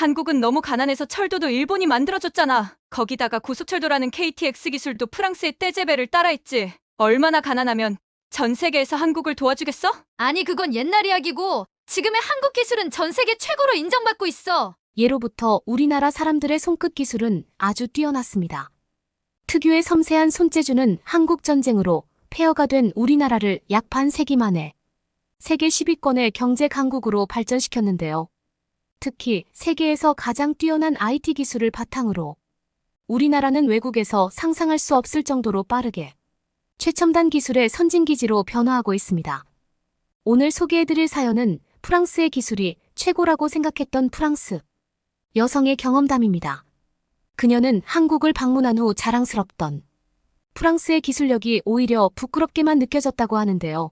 한국은 너무 가난해서 철도도 일본이 만들어줬잖아. 거기다가 고속철도라는 KTX 기술도 프랑스의 떼제베를 따라했지. 얼마나 가난하면 전 세계에서 한국을 도와주겠어? 아니, 그건 옛날 이야기고 지금의 한국 기술은 전 세계 최고로 인정받고 있어. 예로부터 우리나라 사람들의 손끝 기술은 아주 뛰어났습니다. 특유의 섬세한 손재주는 한국전쟁으로 폐허가 된 우리나라를 약 반세기 만에 세계 10위권의 경제 강국으로 발전시켰는데요. 특히 세계에서 가장 뛰어난 IT 기술을 바탕으로 우리나라는 외국에서 상상할 수 없을 정도로 빠르게 최첨단 기술의 선진기지로 변화하고 있습니다. 오늘 소개해드릴 사연은 프랑스의 기술이 최고라고 생각했던 프랑스 여성의 경험담입니다. 그녀는 한국을 방문한 후 자랑스럽던 프랑스의 기술력이 오히려 부끄럽게만 느껴졌다고 하는데요.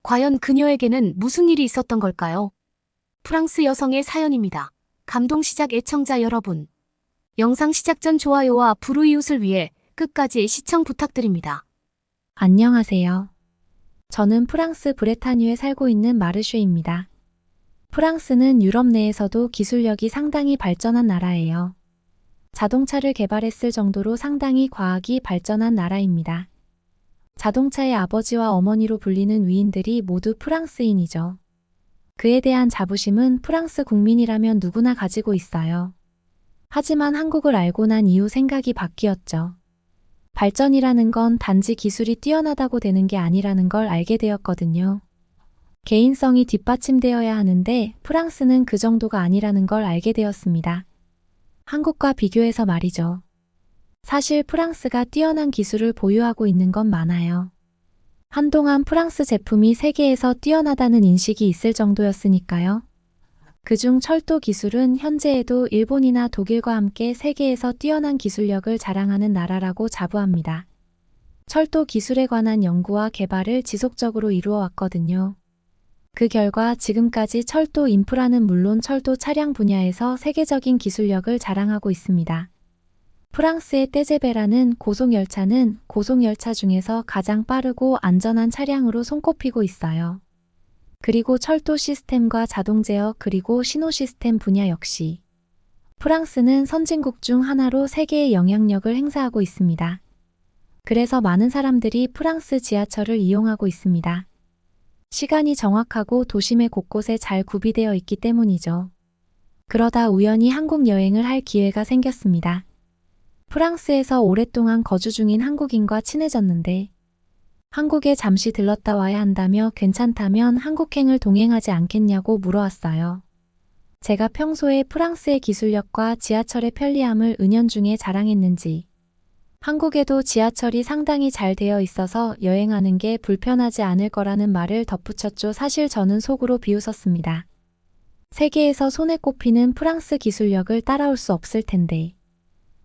과연 그녀에게는 무슨 일이 있었던 걸까요? 프랑스 여성의 사연입니다. 감동시작 애청자 여러분. 영상 시작 전 좋아요와 불우이웃을 위해 끝까지 시청 부탁드립니다. 안녕하세요. 저는 프랑스 브레타뉴에 살고 있는 마르쉐입니다. 프랑스는 유럽 내에서도 기술력이 상당히 발전한 나라예요. 자동차를 개발했을 정도로 상당히 과학이 발전한 나라입니다. 자동차의 아버지와 어머니로 불리는 위인들이 모두 프랑스인이죠. 그에 대한 자부심은 프랑스 국민이라면 누구나 가지고 있어요. 하지만 한국을 알고 난 이후 생각이 바뀌었죠. 발전이라는 건 단지 기술이 뛰어나다고 되는 게 아니라는 걸 알게 되었거든요. 개인성이 뒷받침되어야 하는데 프랑스는 그 정도가 아니라는 걸 알게 되었습니다. 한국과 비교해서 말이죠. 사실 프랑스가 뛰어난 기술을 보유하고 있는 건 많아요. 한동안 프랑스 제품이 세계에서 뛰어나다는 인식이 있을 정도였으니까요. 그중 철도 기술은 현재에도 일본이나 독일과 함께 세계에서 뛰어난 기술력을 자랑하는 나라라고 자부합니다. 철도 기술에 관한 연구와 개발을 지속적으로 이루어 왔거든요. 그 결과 지금까지 철도 인프라는 물론 철도 차량 분야에서 세계적인 기술력을 자랑하고 있습니다. 프랑스의 떼제베라는 고속열차는 고속열차 중에서 가장 빠르고 안전한 차량으로 손꼽히고 있어요. 그리고 철도 시스템과 자동 제어 그리고 신호 시스템 분야 역시 프랑스는 선진국 중 하나로 세계의 영향력을 행사하고 있습니다. 그래서 많은 사람들이 프랑스 지하철을 이용하고 있습니다. 시간이 정확하고 도심의 곳곳에 잘 구비되어 있기 때문이죠. 그러다 우연히 한국 여행을 할 기회가 생겼습니다. 프랑스에서 오랫동안 거주 중인 한국인과 친해졌는데 한국에 잠시 들렀다 와야 한다며 괜찮다면 한국행을 동행하지 않겠냐고 물어왔어요. 제가 평소에 프랑스의 기술력과 지하철의 편리함을 은연중에 자랑했는지 한국에도 지하철이 상당히 잘 되어 있어서 여행하는 게 불편하지 않을 거라는 말을 덧붙였죠. 사실 저는 속으로 비웃었습니다. 세계에서 손에 꼽히는 프랑스 기술력을 따라올 수 없을 텐데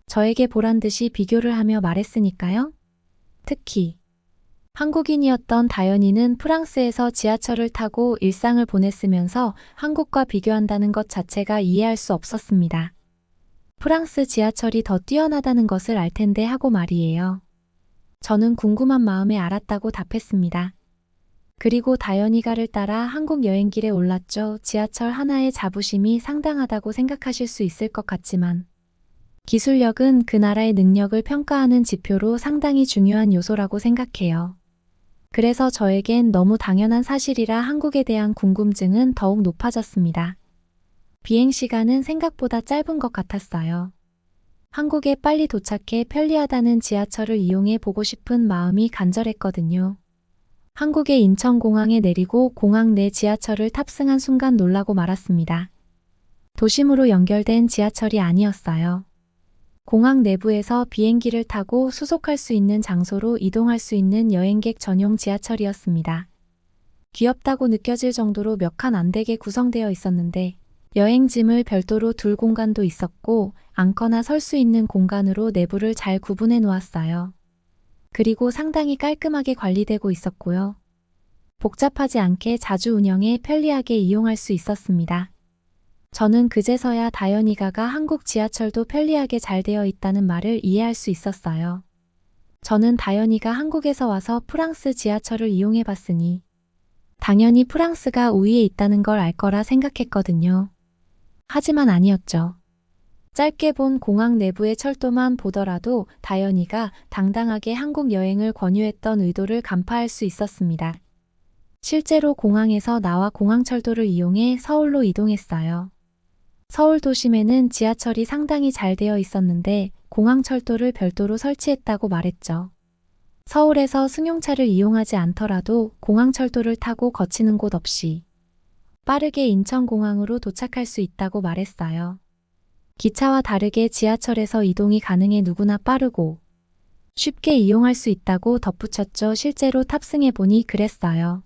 저에게 보란 듯이 비교를 하며 말했으니까요. 특히 한국인이었던 다현이는 프랑스에서 지하철을 타고 일상을 보냈으면서 한국과 비교한다는 것 자체가 이해할 수 없었습니다. 프랑스 지하철이 더 뛰어나다는 것을 알 텐데 하고 말이에요. 저는 궁금한 마음에 알았다고 답했습니다. 그리고 다현이가를 따라 한국 여행길에 올랐죠. 지하철 하나의 자부심이 상당하다고 생각하실 수 있을 것 같지만 기술력은 그 나라의 능력을 평가하는 지표로 상당히 중요한 요소라고 생각해요. 그래서 저에겐 너무 당연한 사실이라 한국에 대한 궁금증은 더욱 높아졌습니다. 비행시간은 생각보다 짧은 것 같았어요. 한국에 빨리 도착해 편리하다는 지하철을 이용해 보고 싶은 마음이 간절했거든요. 한국의 인천공항에 내리고 공항 내 지하철을 탑승한 순간 놀라고 말았습니다. 도심으로 연결된 지하철이 아니었어요. 공항 내부에서 비행기를 타고 수속할 수 있는 장소로 이동할 수 있는 여행객 전용 지하철이었습니다. 귀엽다고 느껴질 정도로 몇 칸 안 되게 구성되어 있었는데 여행짐을 별도로 둘 공간도 있었고 앉거나 설 수 있는 공간으로 내부를 잘 구분해 놓았어요. 그리고 상당히 깔끔하게 관리되고 있었고요. 복잡하지 않게 자주 운영해 편리하게 이용할 수 있었습니다. 저는 그제서야 다현이가가 한국 지하철도 편리하게 잘 되어 있다는 말을 이해할 수 있었어요. 저는 다현이가 한국에서 와서 프랑스 지하철을 이용해 봤으니 당연히 프랑스가 우위에 있다는 걸 알 거라 생각했거든요. 하지만 아니었죠. 짧게 본 공항 내부의 철도만 보더라도 다연이가 당당하게 한국 여행을 권유했던 의도를 간파할 수 있었습니다. 실제로 공항에서 나와 공항철도를 이용해 서울로 이동했어요. 서울 도심에는 지하철이 상당히 잘 되어 있었는데 공항철도를 별도로 설치했다고 말했죠. 서울에서 승용차를 이용하지 않더라도 공항철도를 타고 거치는 곳 없이 빠르게 인천공항으로 도착할 수 있다고 말했어요. 기차와 다르게 지하철에서 이동이 가능해 누구나 빠르고 쉽게 이용할 수 있다고 덧붙였죠. 실제로 탑승해보니 그랬어요.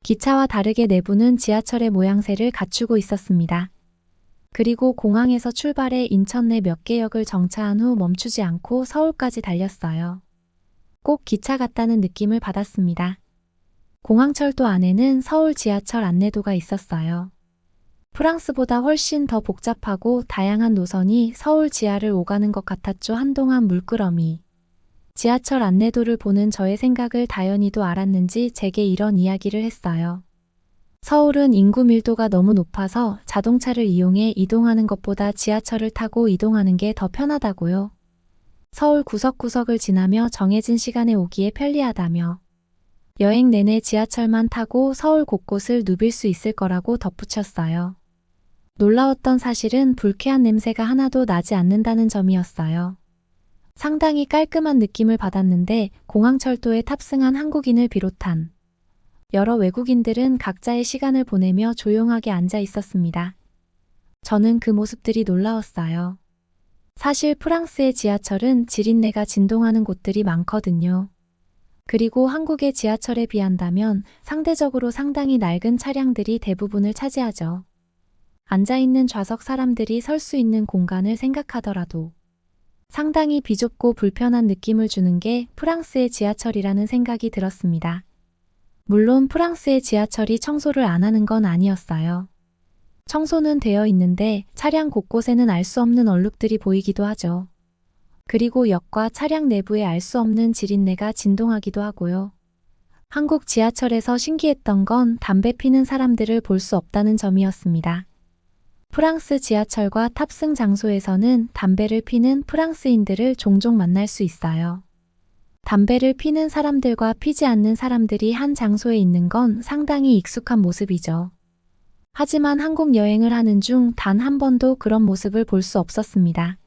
기차와 다르게 내부는 지하철의 모양새를 갖추고 있었습니다. 그리고 공항에서 출발해 인천 내 몇 개 역을 정차한 후 멈추지 않고 서울까지 달렸어요. 꼭 기차 같다는 느낌을 받았습니다. 공항철도 안에는 서울 지하철 안내도가 있었어요. 프랑스보다 훨씬 더 복잡하고 다양한 노선이 서울 지하를 오가는 것 같았죠. 한동안 물끄러미 지하철 안내도를 보는 저의 생각을 다연이도 알았는지 제게 이런 이야기를 했어요. 서울은 인구 밀도가 너무 높아서 자동차를 이용해 이동하는 것보다 지하철을 타고 이동하는 게 더 편하다고요. 서울 구석구석을 지나며 정해진 시간에 오기에 편리하다며 여행 내내 지하철만 타고 서울 곳곳을 누빌 수 있을 거라고 덧붙였어요. 놀라웠던 사실은 불쾌한 냄새가 하나도 나지 않는다는 점이었어요. 상당히 깔끔한 느낌을 받았는데 공항철도에 탑승한 한국인을 비롯한 여러 외국인들은 각자의 시간을 보내며 조용하게 앉아 있었습니다. 저는 그 모습들이 놀라웠어요. 사실 프랑스의 지하철은 지린내가 진동하는 곳들이 많거든요. 그리고 한국의 지하철에 비한다면 상대적으로 상당히 낡은 차량들이 대부분을 차지하죠. 앉아있는 좌석 사람들이 설 수 있는 공간을 생각하더라도 상당히 비좁고 불편한 느낌을 주는 게 프랑스의 지하철이라는 생각이 들었습니다. 물론 프랑스의 지하철이 청소를 안 하는 건 아니었어요. 청소는 되어 있는데 차량 곳곳에는 알 수 없는 얼룩들이 보이기도 하죠. 그리고 역과 차량 내부에 알 수 없는 지린내가 진동하기도 하고요. 한국 지하철에서 신기했던 건 담배 피는 사람들을 볼 수 없다는 점이었습니다. 프랑스 지하철과 탑승 장소에서는 담배를 피는 프랑스인들을 종종 만날 수 있어요. 담배를 피는 사람들과 피지 않는 사람들이 한 장소에 있는 건 상당히 익숙한 모습이죠. 하지만 한국 여행을 하는 중 단 한 번도 그런 모습을 볼 수 없었습니다.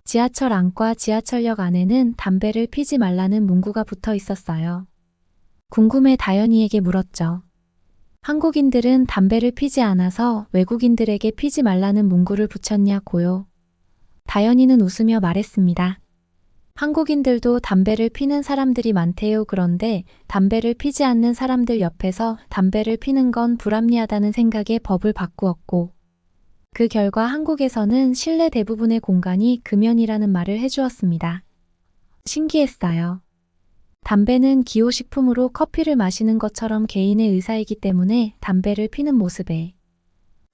지하철 안과 지하철역 안에는 담배를 피지 말라는 문구가 붙어 있었어요. 궁금해 다연이에게 물었죠. 한국인들은 담배를 피지 않아서 외국인들에게 피지 말라는 문구를 붙였냐고요. 다연이는 웃으며 말했습니다. 한국인들도 담배를 피는 사람들이 많대요. 그런데 담배를 피지 않는 사람들 옆에서 담배를 피는 건 불합리하다는 생각에 법을 바꾸었고 그 결과 한국에서는 실내 대부분의 공간이 금연이라는 말을 해주었습니다. 신기했어요. 담배는 기호식품으로 커피를 마시는 것처럼 개인의 의사이기 때문에 담배를 피는 모습에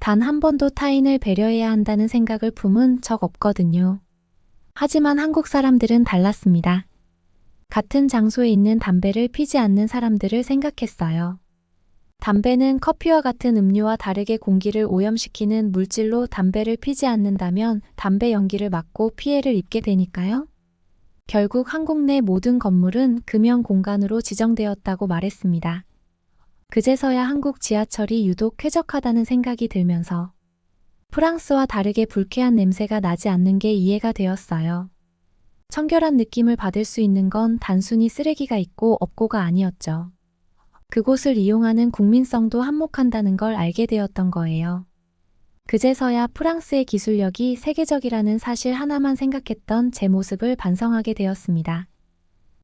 단 한 번도 타인을 배려해야 한다는 생각을 품은 적 없거든요. 하지만 한국 사람들은 달랐습니다. 같은 장소에 있는 담배를 피지 않는 사람들을 생각했어요. 담배는 커피와 같은 음료와 다르게 공기를 오염시키는 물질로 담배를 피지 않는다면 담배 연기를 맡고 피해를 입게 되니까요. 결국 한국 내 모든 건물은 금연 공간으로 지정되었다고 말했습니다. 그제서야 한국 지하철이 유독 쾌적하다는 생각이 들면서 프랑스와 다르게 불쾌한 냄새가 나지 않는 게 이해가 되었어요. 청결한 느낌을 받을 수 있는 건 단순히 쓰레기가 있고 없고가 아니었죠. 그곳을 이용하는 국민성도 한몫한다는 걸 알게 되었던 거예요. 그제서야 프랑스의 기술력이 세계적이라는 사실 하나만 생각했던 제 모습을 반성하게 되었습니다.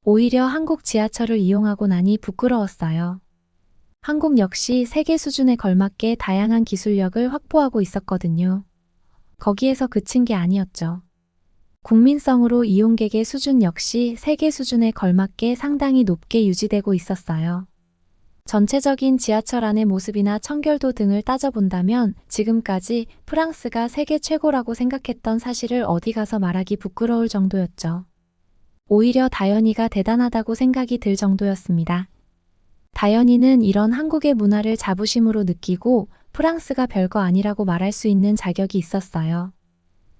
오히려 한국 지하철을 이용하고 나니 부끄러웠어요. 한국 역시 세계 수준에 걸맞게 다양한 기술력을 확보하고 있었거든요. 거기에서 그친 게 아니었죠. 국민성으로 이용객의 수준 역시 세계 수준에 걸맞게 상당히 높게 유지되고 있었어요. 전체적인 지하철 안의 모습이나 청결도 등을 따져본다면 지금까지 프랑스가 세계 최고라고 생각했던 사실을 어디 가서 말하기 부끄러울 정도였죠. 오히려 다연이가 대단하다고 생각이 들 정도였습니다. 다연이는 이런 한국의 문화를 자부심으로 느끼고 프랑스가 별거 아니라고 말할 수 있는 자격이 있었어요.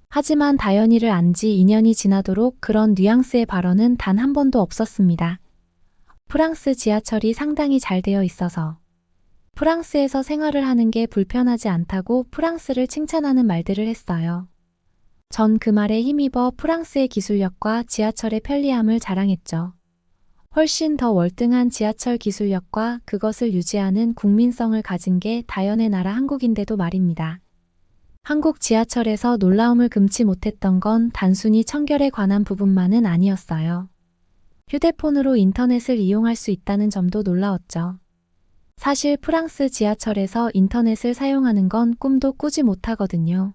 하지만 다현이를 안 지 2년이 지나도록 그런 뉘앙스의 발언은 단 한 번도 없었습니다. 프랑스 지하철이 상당히 잘 되어 있어서 프랑스에서 생활을 하는 게 불편하지 않다고 프랑스를 칭찬하는 말들을 했어요. 전 그 말에 힘입어 프랑스의 기술력과 지하철의 편리함을 자랑했죠. 훨씬 더 월등한 지하철 기술력과 그것을 유지하는 국민성을 가진 게 다연의 나라 한국인데도 말입니다. 한국 지하철에서 놀라움을 금치 못했던 건 단순히 청결에 관한 부분만은 아니었어요. 휴대폰으로 인터넷을 이용할 수 있다는 점도 놀라웠죠. 사실 프랑스 지하철에서 인터넷을 사용하는 건 꿈도 꾸지 못하거든요.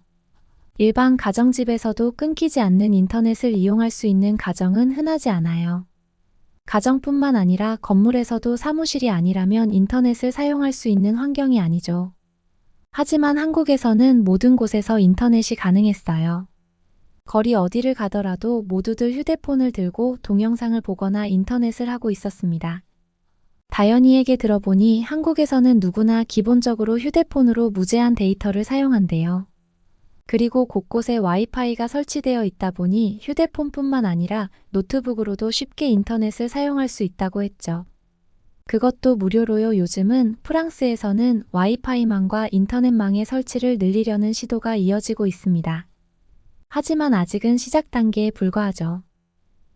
일반 가정집에서도 끊기지 않는 인터넷을 이용할 수 있는 가정은 흔하지 않아요. 가정뿐만 아니라 건물에서도 사무실이 아니라면 인터넷을 사용할 수 있는 환경이 아니죠. 하지만 한국에서는 모든 곳에서 인터넷이 가능했어요. 거리 어디를 가더라도 모두들 휴대폰을 들고 동영상을 보거나 인터넷을 하고 있었습니다. 다현이에게 들어보니 한국에서는 누구나 기본적으로 휴대폰으로 무제한 데이터를 사용한대요. 그리고 곳곳에 와이파이가 설치되어 있다 보니 휴대폰뿐만 아니라 노트북으로도 쉽게 인터넷을 사용할 수 있다고 했죠. 그것도 무료로요. 요즘은 프랑스에서는 와이파이망과 인터넷망의 설치를 늘리려는 시도가 이어지고 있습니다. 하지만 아직은 시작 단계에 불과하죠.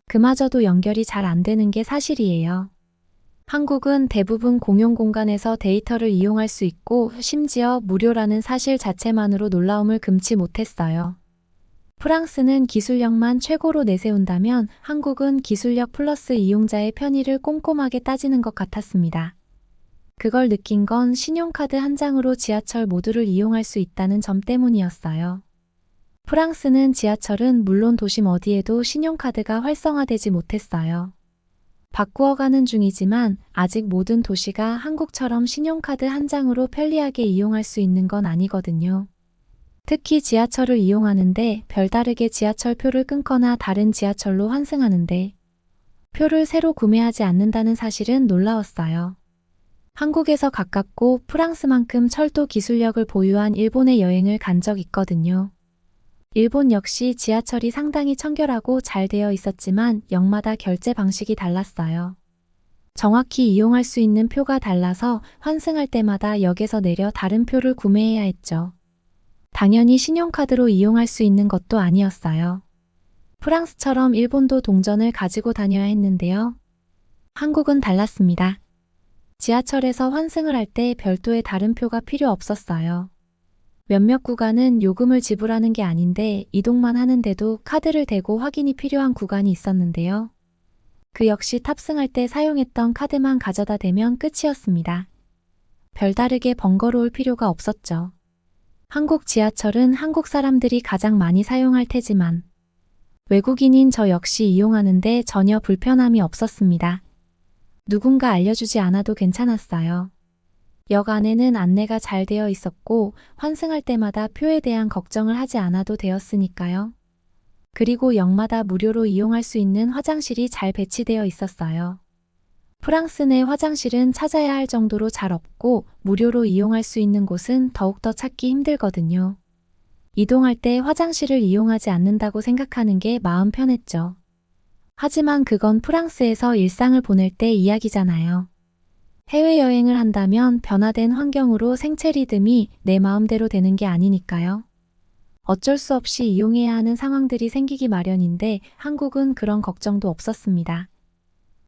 그마저도 연결이 잘 안 되는 게 사실이에요. 한국은 대부분 공용 공간에서 데이터를 이용할 수 있고 심지어 무료라는 사실 자체만으로 놀라움을 금치 못했어요. 프랑스는 기술력만 최고로 내세운다면 한국은 기술력 플러스 이용자의 편의를 꼼꼼하게 따지는 것 같았습니다. 그걸 느낀 건 신용카드 한 장으로 지하철 모두를 이용할 수 있다는 점 때문이었어요. 프랑스는 지하철은 물론 도심 어디에도 신용카드가 활성화되지 못했어요. 바꾸어가는 중이지만 아직 모든 도시가 한국처럼 신용카드 한 장으로 편리하게 이용할 수 있는 건 아니거든요. 특히 지하철을 이용하는데 별다르게 지하철표를 끊거나 다른 지하철로 환승하는데 표를 새로 구매하지 않는다는 사실은 놀라웠어요. 한국에서 가깝고 프랑스만큼 철도 기술력을 보유한 일본에 여행을 간 적 있거든요. 일본 역시 지하철이 상당히 청결하고 잘 되어 있었지만 역마다 결제 방식이 달랐어요. 정확히 이용할 수 있는 표가 달라서 환승할 때마다 역에서 내려 다른 표를 구매해야 했죠. 당연히 신용카드로 이용할 수 있는 것도 아니었어요. 프랑스처럼 일본도 동전을 가지고 다녀야 했는데요. 한국은 달랐습니다. 지하철에서 환승을 할 때 별도의 다른 표가 필요 없었어요. 몇몇 구간은 요금을 지불하는 게 아닌데 이동만 하는데도 카드를 대고 확인이 필요한 구간이 있었는데요. 그 역시 탑승할 때 사용했던 카드만 가져다 대면 끝이었습니다. 별다르게 번거로울 필요가 없었죠. 한국 지하철은 한국 사람들이 가장 많이 사용할 테지만 외국인인 저 역시 이용하는데 전혀 불편함이 없었습니다. 누군가 알려주지 않아도 괜찮았어요. 역 안에는 안내가 잘 되어 있었고 환승할 때마다 표에 대한 걱정을 하지 않아도 되었으니까요. 그리고 역마다 무료로 이용할 수 있는 화장실이 잘 배치되어 있었어요. 프랑스 내 화장실은 찾아야 할 정도로 잘 없고 무료로 이용할 수 있는 곳은 더욱더 찾기 힘들거든요. 이동할 때 화장실을 이용하지 않는다고 생각하는 게 마음 편했죠. 하지만 그건 프랑스에서 일상을 보낼 때 이야기잖아요. 해외여행을 한다면 변화된 환경으로 생체 리듬이 내 마음대로 되는 게 아니니까요. 어쩔 수 없이 이용해야 하는 상황들이 생기기 마련인데 한국은 그런 걱정도 없었습니다.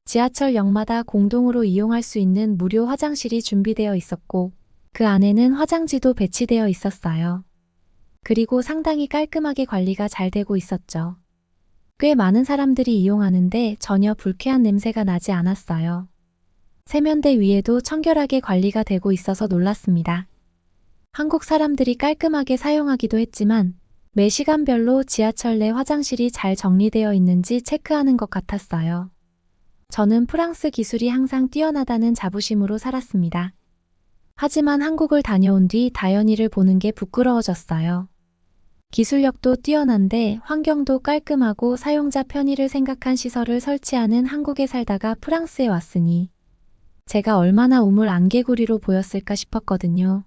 지하철역마다 공동으로 이용할 수 있는 무료 화장실이 준비되어 있었고 그 안에는 화장지도 배치되어 있었어요. 그리고 상당히 깔끔하게 관리가 잘 되고 있었죠. 꽤 많은 사람들이 이용하는데 전혀 불쾌한 냄새가 나지 않았어요. 세면대 위에도 청결하게 관리가 되고 있어서 놀랐습니다. 한국 사람들이 깔끔하게 사용하기도 했지만 매 시간별로 지하철 내 화장실이 잘 정리되어 있는지 체크하는 것 같았어요. 저는 프랑스 기술이 항상 뛰어나다는 자부심으로 살았습니다. 하지만 한국을 다녀온 뒤 다현이를 보는 게 부끄러워졌어요. 기술력도 뛰어난데 환경도 깔끔하고 사용자 편의를 생각한 시설을 설치하는 한국에 살다가 프랑스에 왔으니 제가 얼마나 우물 안개구리로 보였을까 싶었거든요.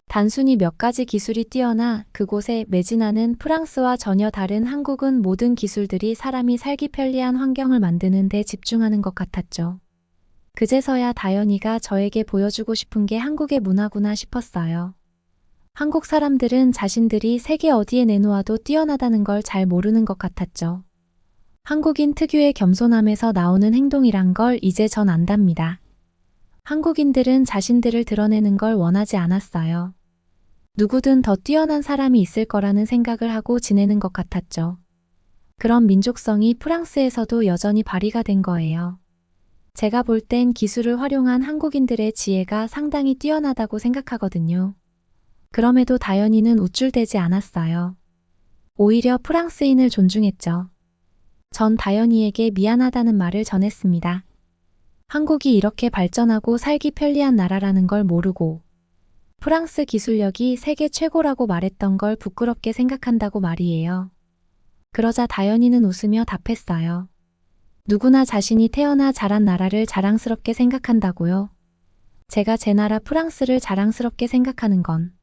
단순히 몇 가지 기술이 뛰어나 그곳에 매진하는 프랑스와 전혀 다른 한국은 모든 기술들이 사람이 살기 편리한 환경을 만드는 데 집중하는 것 같았죠. 그제서야 다현이가 저에게 보여주고 싶은 게 한국의 문화구나 싶었어요. 한국 사람들은 자신들이 세계 어디에 내놓아도 뛰어나다는 걸 잘 모르는 것 같았죠. 한국인 특유의 겸손함에서 나오는 행동이란 걸 이제 전 안답니다. 한국인들은 자신들을 드러내는 걸 원하지 않았어요. 누구든 더 뛰어난 사람이 있을 거라는 생각을 하고 지내는 것 같았죠. 그런 민족성이 프랑스에서도 여전히 발휘가 된 거예요. 제가 볼 땐 기술을 활용한 한국인들의 지혜가 상당히 뛰어나다고 생각하거든요. 그럼에도 다현이는 우쭐대지 않았어요. 오히려 프랑스인을 존중했죠. 전 다현이에게 미안하다는 말을 전했습니다. 한국이 이렇게 발전하고 살기 편리한 나라라는 걸 모르고 프랑스 기술력이 세계 최고라고 말했던 걸 부끄럽게 생각한다고 말이에요. 그러자 다현이는 웃으며 답했어요. 누구나 자신이 태어나 자란 나라를 자랑스럽게 생각한다고요. 제가 제 나라 프랑스를 자랑스럽게 생각하는 건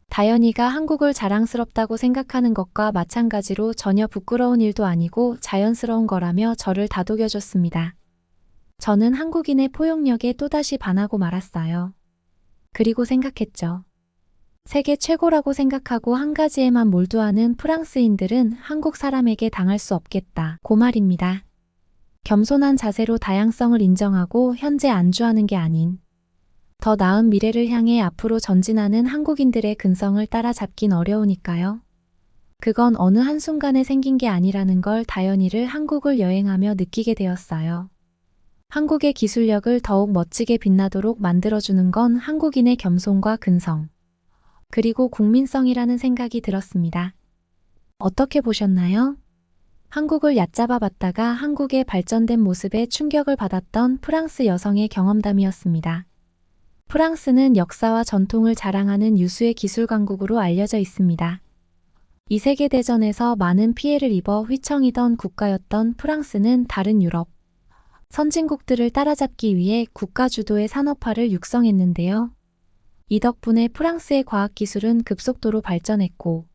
다현이가 한국을 자랑스럽다고 생각하는 것과 마찬가지로 전혀 부끄러운 일도 아니고 자연스러운 거라며 저를 다독여줬습니다. 저는 한국인의 포용력에 또다시 반하고 말았어요. 그리고 생각했죠. 세계 최고라고 생각하고 한 가지에만 몰두하는 프랑스인들은 한국 사람에게 당할 수 없겠다. 그 말입니다. 겸손한 자세로 다양성을 인정하고 현재 안주하는 게 아닌 더 나은 미래를 향해 앞으로 전진하는 한국인들의 근성을 따라잡긴 어려우니까요. 그건 어느 한순간에 생긴 게 아니라는 걸 다현이를 한국을 여행하며 느끼게 되었어요. 한국의 기술력을 더욱 멋지게 빛나도록 만들어주는 건 한국인의 겸손과 근성, 그리고 국민성이라는 생각이 들었습니다. 어떻게 보셨나요? 한국을 얕잡아 봤다가 한국의 발전된 모습에 충격을 받았던 프랑스 여성의 경험담이었습니다. 프랑스는 역사와 전통을 자랑하는 유수의 기술 강국으로 알려져 있습니다. 2차 대전에서 많은 피해를 입어 휘청이던 국가였던 프랑스는 다른 유럽 선진국들을 따라잡기 위해 국가 주도의 산업화를 육성했는데요. 이 덕분에 프랑스의 과학기술은 급속도로 발전했고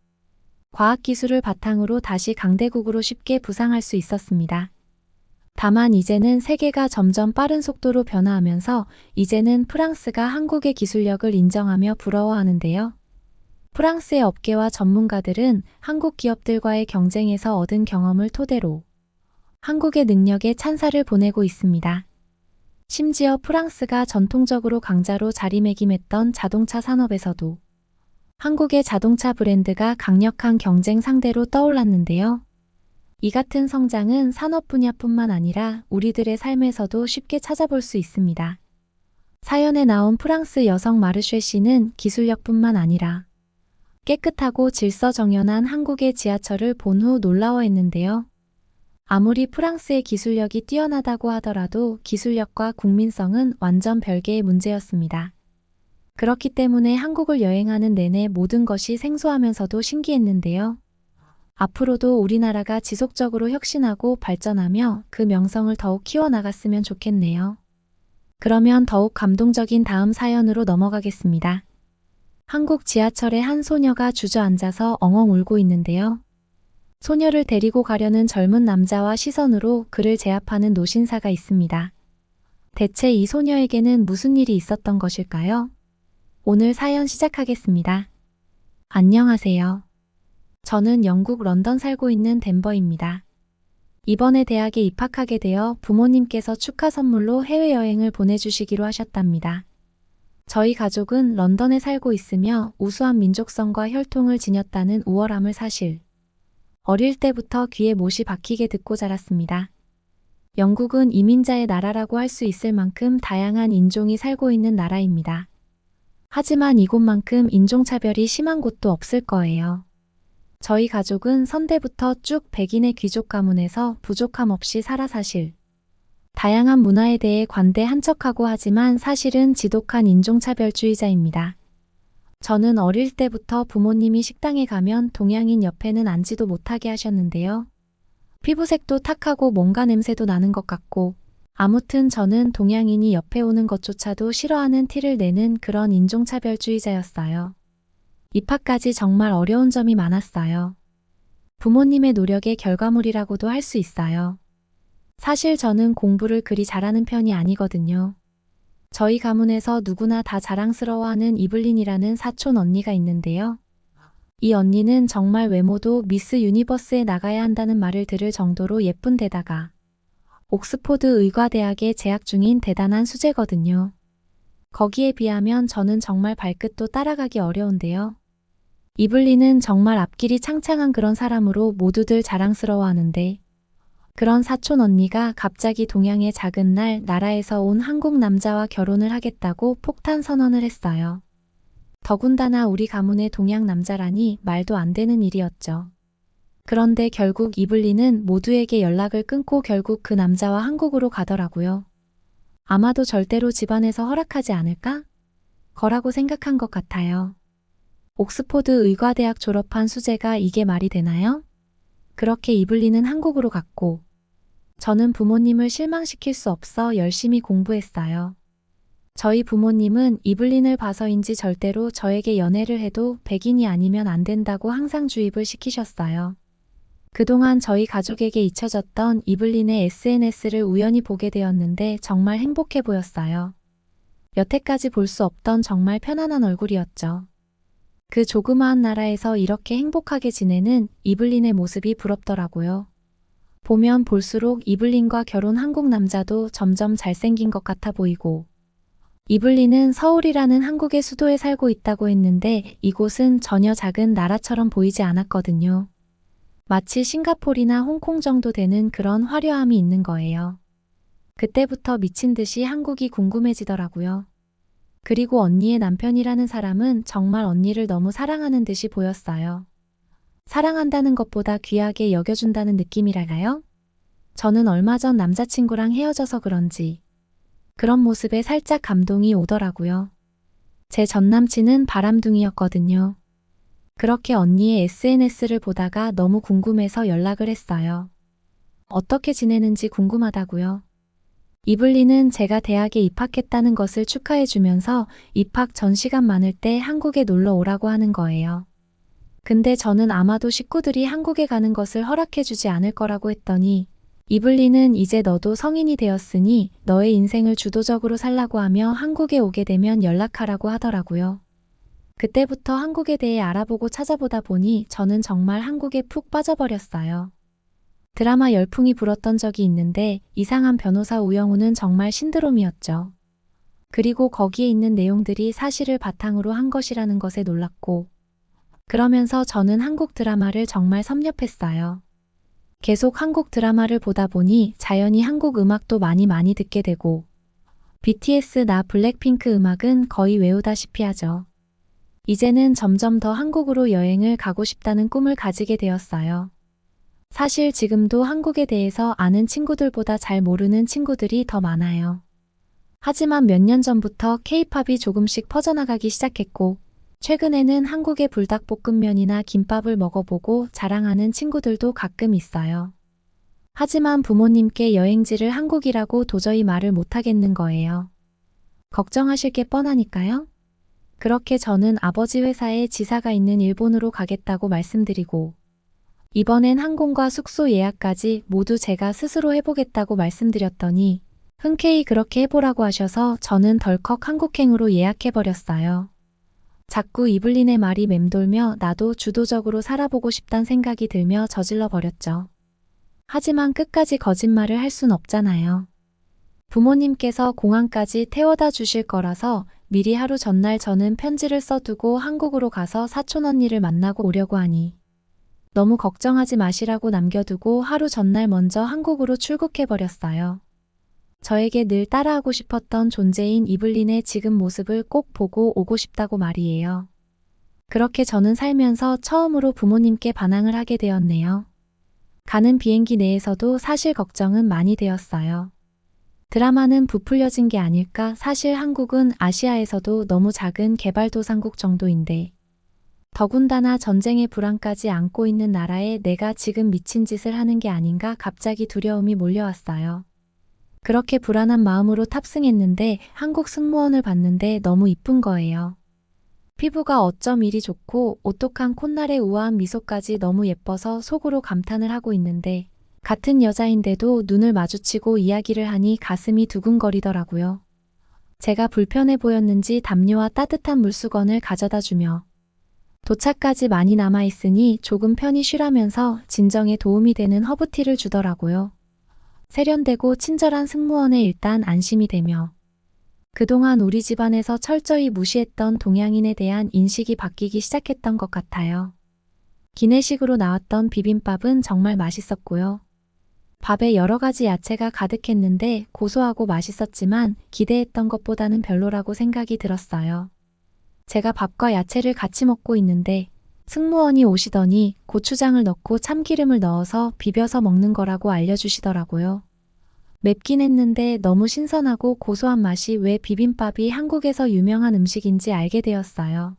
과학기술을 바탕으로 다시 강대국으로 쉽게 부상할 수 있었습니다. 다만 이제는 세계가 점점 빠른 속도로 변화하면서 이제는 프랑스가 한국의 기술력을 인정하며 부러워하는데요. 프랑스의 업계와 전문가들은 한국 기업들과의 경쟁에서 얻은 경험을 토대로 한국의 능력에 찬사를 보내고 있습니다. 심지어 프랑스가 전통적으로 강자로 자리매김했던 자동차 산업에서도 한국의 자동차 브랜드가 강력한 경쟁 상대로 떠올랐는데요. 이 같은 성장은 산업 분야뿐만 아니라 우리들의 삶에서도 쉽게 찾아볼 수 있습니다. 사연에 나온 프랑스 여성 마르쉐 씨는 기술력뿐만 아니라 깨끗하고 질서정연한 한국의 지하철을 본 후 놀라워했는데요. 아무리 프랑스의 기술력이 뛰어나다고 하더라도 기술력과 국민성은 완전 별개의 문제였습니다. 그렇기 때문에 한국을 여행하는 내내 모든 것이 생소하면서도 신기했는데요. 앞으로도 우리나라가 지속적으로 혁신하고 발전하며 그 명성을 더욱 키워나갔으면 좋겠네요. 그러면 더욱 감동적인 다음 사연으로 넘어가겠습니다. 한국 지하철에 한 소녀가 주저앉아서 엉엉 울고 있는데요. 소녀를 데리고 가려는 젊은 남자와 시선으로 그를 제압하는 노신사가 있습니다. 대체 이 소녀에게는 무슨 일이 있었던 것일까요? 오늘 사연 시작하겠습니다. 안녕하세요. 저는 영국 런던 살고 있는 덴버입니다. 이번에 대학에 입학하게 되어 부모님께서 축하 선물로 해외여행을 보내주시기로 하셨답니다. 저희 가족은 런던에 살고 있으며 우수한 민족성과 혈통을 지녔다는 우월함을 사실. 어릴 때부터 귀에 못이 박히게 듣고 자랐습니다. 영국은 이민자의 나라라고 할 수 있을 만큼 다양한 인종이 살고 있는 나라입니다. 하지만 이곳만큼 인종차별이 심한 곳도 없을 거예요. 저희 가족은 선대부터 쭉 백인의 귀족 가문에서 부족함 없이 살아 사실. 다양한 문화에 대해 관대 한척하고 하지만 사실은 지독한 인종차별주의자입니다. 저는 어릴 때부터 부모님이 식당에 가면 동양인 옆에는 앉지도 못하게 하셨는데요. 피부색도 탁하고 뭔가 냄새도 나는 것 같고 아무튼 저는 동양인이 옆에 오는 것조차도 싫어하는 티를 내는 그런 인종차별주의자였어요. 입학까지 정말 어려운 점이 많았어요. 부모님의 노력의 결과물이라고도 할 수 있어요. 사실 저는 공부를 그리 잘하는 편이 아니거든요. 저희 가문에서 누구나 다 자랑스러워하는 이블린이라는 사촌 언니가 있는데요. 이 언니는 정말 외모도 미스 유니버스에 나가야 한다는 말을 들을 정도로 예쁜 데다가 옥스포드 의과대학에 재학 중인 대단한 수재거든요. 거기에 비하면 저는 정말 발끝도 따라가기 어려운데요. 이블린은 정말 앞길이 창창한 그런 사람으로 모두들 자랑스러워하는데 그런 사촌 언니가 갑자기 동양의 작은 나라에서 온 한국 남자와 결혼을 하겠다고 폭탄 선언을 했어요. 더군다나 우리 가문의 동양 남자라니 말도 안 되는 일이었죠. 그런데 결국 이블린은 모두에게 연락을 끊고 결국 그 남자와 한국으로 가더라고요. 아마도 절대로 집안에서 허락하지 않을까? 거라고 생각한 것 같아요. 옥스포드 의과대학 졸업한 수재가 이게 말이 되나요? 그렇게 이블린은 한국으로 갔고 저는 부모님을 실망시킬 수 없어 열심히 공부했어요. 저희 부모님은 이블린을 봐서인지 절대로 저에게 연애를 해도 백인이 아니면 안 된다고 항상 주입을 시키셨어요. 그동안 저희 가족에게 잊혀졌던 이블린의 SNS를 우연히 보게 되었는데 정말 행복해 보였어요. 여태까지 볼 수 없던 정말 편안한 얼굴이었죠. 그 조그마한 나라에서 이렇게 행복하게 지내는 이블린의 모습이 부럽더라고요. 보면 볼수록 이블린과 결혼 한국 남자도 점점 잘생긴 것 같아 보이고 이블린은 서울이라는 한국의 수도에 살고 있다고 했는데 이곳은 전혀 작은 나라처럼 보이지 않았거든요. 마치 싱가포르나 홍콩 정도 되는 그런 화려함이 있는 거예요. 그때부터 미친 듯이 한국이 궁금해지더라고요. 그리고 언니의 남편이라는 사람은 정말 언니를 너무 사랑하는 듯이 보였어요. 사랑한다는 것보다 귀하게 여겨준다는 느낌이랄까요? 저는 얼마 전 남자친구랑 헤어져서 그런지 그런 모습에 살짝 감동이 오더라고요. 제 전남친은 바람둥이였거든요. 그렇게 언니의 SNS를 보다가 너무 궁금해서 연락을 했어요. 어떻게 지내는지 궁금하다고요. 이블린은 제가 대학에 입학했다는 것을 축하해주면서 입학 전 시간 많을 때 한국에 놀러 오라고 하는 거예요. 근데 저는 아마도 식구들이 한국에 가는 것을 허락해주지 않을 거라고 했더니 이블린은 이제 너도 성인이 되었으니 너의 인생을 주도적으로 살라고 하며 한국에 오게 되면 연락하라고 하더라고요. 그때부터 한국에 대해 알아보고 찾아보다 보니 저는 정말 한국에 푹 빠져버렸어요. 드라마 열풍이 불었던 적이 있는데 이상한 변호사 우영우는 정말 신드롬이었죠. 그리고 거기에 있는 내용들이 사실을 바탕으로 한 것이라는 것에 놀랐고 그러면서 저는 한국 드라마를 정말 섭렵했어요. 계속 한국 드라마를 보다 보니 자연히 한국 음악도 많이 듣게 되고 BTS나 블랙핑크 음악은 거의 외우다시피 하죠. 이제는 점점 더 한국으로 여행을 가고 싶다는 꿈을 가지게 되었어요. 사실 지금도 한국에 대해서 아는 친구들보다 잘 모르는 친구들이 더 많아요. 하지만 몇 년 전부터 K-팝이 조금씩 퍼져나가기 시작했고 최근에는 한국의 불닭볶음면이나 김밥을 먹어보고 자랑하는 친구들도 가끔 있어요. 하지만 부모님께 여행지를 한국이라고 도저히 말을 못하겠는 거예요. 걱정하실 게 뻔하니까요. 그렇게 저는 아버지 회사에 지사가 있는 일본으로 가겠다고 말씀드리고 이번엔 항공과 숙소 예약까지 모두 제가 스스로 해보겠다고 말씀드렸더니 흔쾌히 그렇게 해보라고 하셔서 저는 덜컥 한국행으로 예약해버렸어요. 자꾸 이블린의 말이 맴돌며 나도 주도적으로 살아보고 싶단 생각이 들며 저질러 버렸죠. 하지만 끝까지 거짓말을 할 순 없잖아요. 부모님께서 공항까지 태워다 주실 거라서 미리 하루 전날 저는 편지를 써두고 한국으로 가서 사촌 언니를 만나고 오려고 하니 너무 걱정하지 마시라고 남겨두고 하루 전날 먼저 한국으로 출국해버렸어요. 저에게 늘 따라하고 싶었던 존재인 이블린의 지금 모습을 꼭 보고 오고 싶다고 말이에요. 그렇게 저는 살면서 처음으로 부모님께 반항을 하게 되었네요. 가는 비행기 내에서도 사실 걱정은 많이 되었어요. 드라마는 부풀려진 게 아닐까? 사실 한국은 아시아에서도 너무 작은 개발도상국 정도인데 더군다나 전쟁의 불안까지 안고 있는 나라에 내가 지금 미친 짓을 하는 게 아닌가 갑자기 두려움이 몰려왔어요. 그렇게 불안한 마음으로 탑승했는데 한국 승무원을 봤는데 너무 이쁜 거예요. 피부가 어쩜 이리 좋고 오똑한 콧날의 우아한 미소까지 너무 예뻐서 속으로 감탄을 하고 있는데 같은 여자인데도 눈을 마주치고 이야기를 하니 가슴이 두근거리더라고요. 제가 불편해 보였는지 담요와 따뜻한 물수건을 가져다 주며 도차까지 많이 남아있으니 조금 편히 쉬라면서 진정에 도움이 되는 허브티를 주더라고요. 세련되고 친절한 승무원에 일단 안심이 되며 그동안 우리 집안에서 철저히 무시했던 동양인에 대한 인식이 바뀌기 시작했던 것 같아요. 기내식으로 나왔던 비빔밥은 정말 맛있었고요. 밥에 여러 가지 야채가 가득했는데 고소하고 맛있었지만 기대했던 것보다는 별로라고 생각이 들었어요. 제가 밥과 야채를 같이 먹고 있는데 승무원이 오시더니 고추장을 넣고 참기름을 넣어서 비벼서 먹는 거라고 알려주시더라고요. 맵긴 했는데 너무 신선하고 고소한 맛이 왜 비빔밥이 한국에서 유명한 음식인지 알게 되었어요.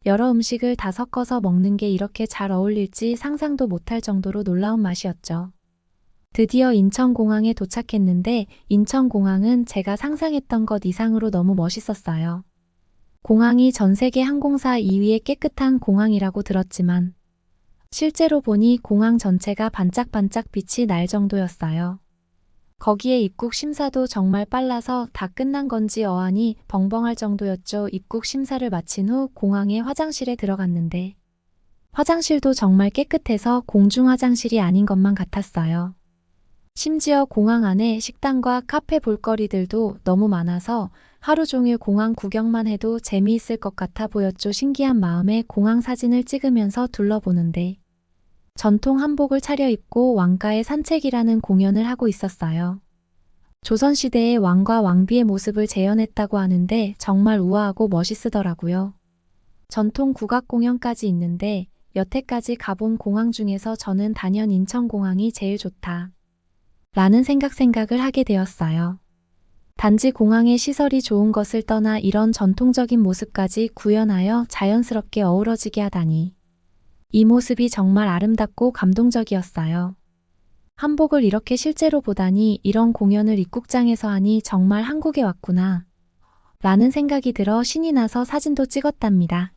여러 음식을 다 섞어서 먹는 게 이렇게 잘 어울릴지 상상도 못할 정도로 놀라운 맛이었죠. 드디어 인천공항에 도착했는데 인천공항은 제가 상상했던 것 이상으로 너무 멋있었어요. 공항이 전 세계 항공사 2위의 깨끗한 공항이라고 들었지만 실제로 보니 공항 전체가 반짝반짝 빛이 날 정도였어요. 거기에 입국 심사도 정말 빨라서 다 끝난 건지 어안이 벙벙할 정도였죠. 입국 심사를 마친 후 공항의 화장실에 들어갔는데 화장실도 정말 깨끗해서 공중 화장실이 아닌 것만 같았어요. 심지어 공항 안에 식당과 카페 볼거리들도 너무 많아서 하루 종일 공항 구경만 해도 재미있을 것 같아 보였죠. 신기한 마음에 공항 사진을 찍으면서 둘러보는데 전통 한복을 차려입고 왕가의 산책이라는 공연을 하고 있었어요. 조선시대의 왕과 왕비의 모습을 재현했다고 하는데 정말 우아하고 멋있으더라고요. 전통 국악 공연까지 있는데 여태까지 가본 공항 중에서 저는 단연 인천공항이 제일 좋다. 라는 생각을 하게 되었어요. 단지 공항의 시설이 좋은 것을 떠나 이런 전통적인 모습까지 구현하여 자연스럽게 어우러지게 하다니. 이 모습이 정말 아름답고 감동적이었어요. 한복을 이렇게 실제로 보다니 이런 공연을 입국장에서 하니 정말 한국에 왔구나. 라는 생각이 들어 신이 나서 사진도 찍었답니다.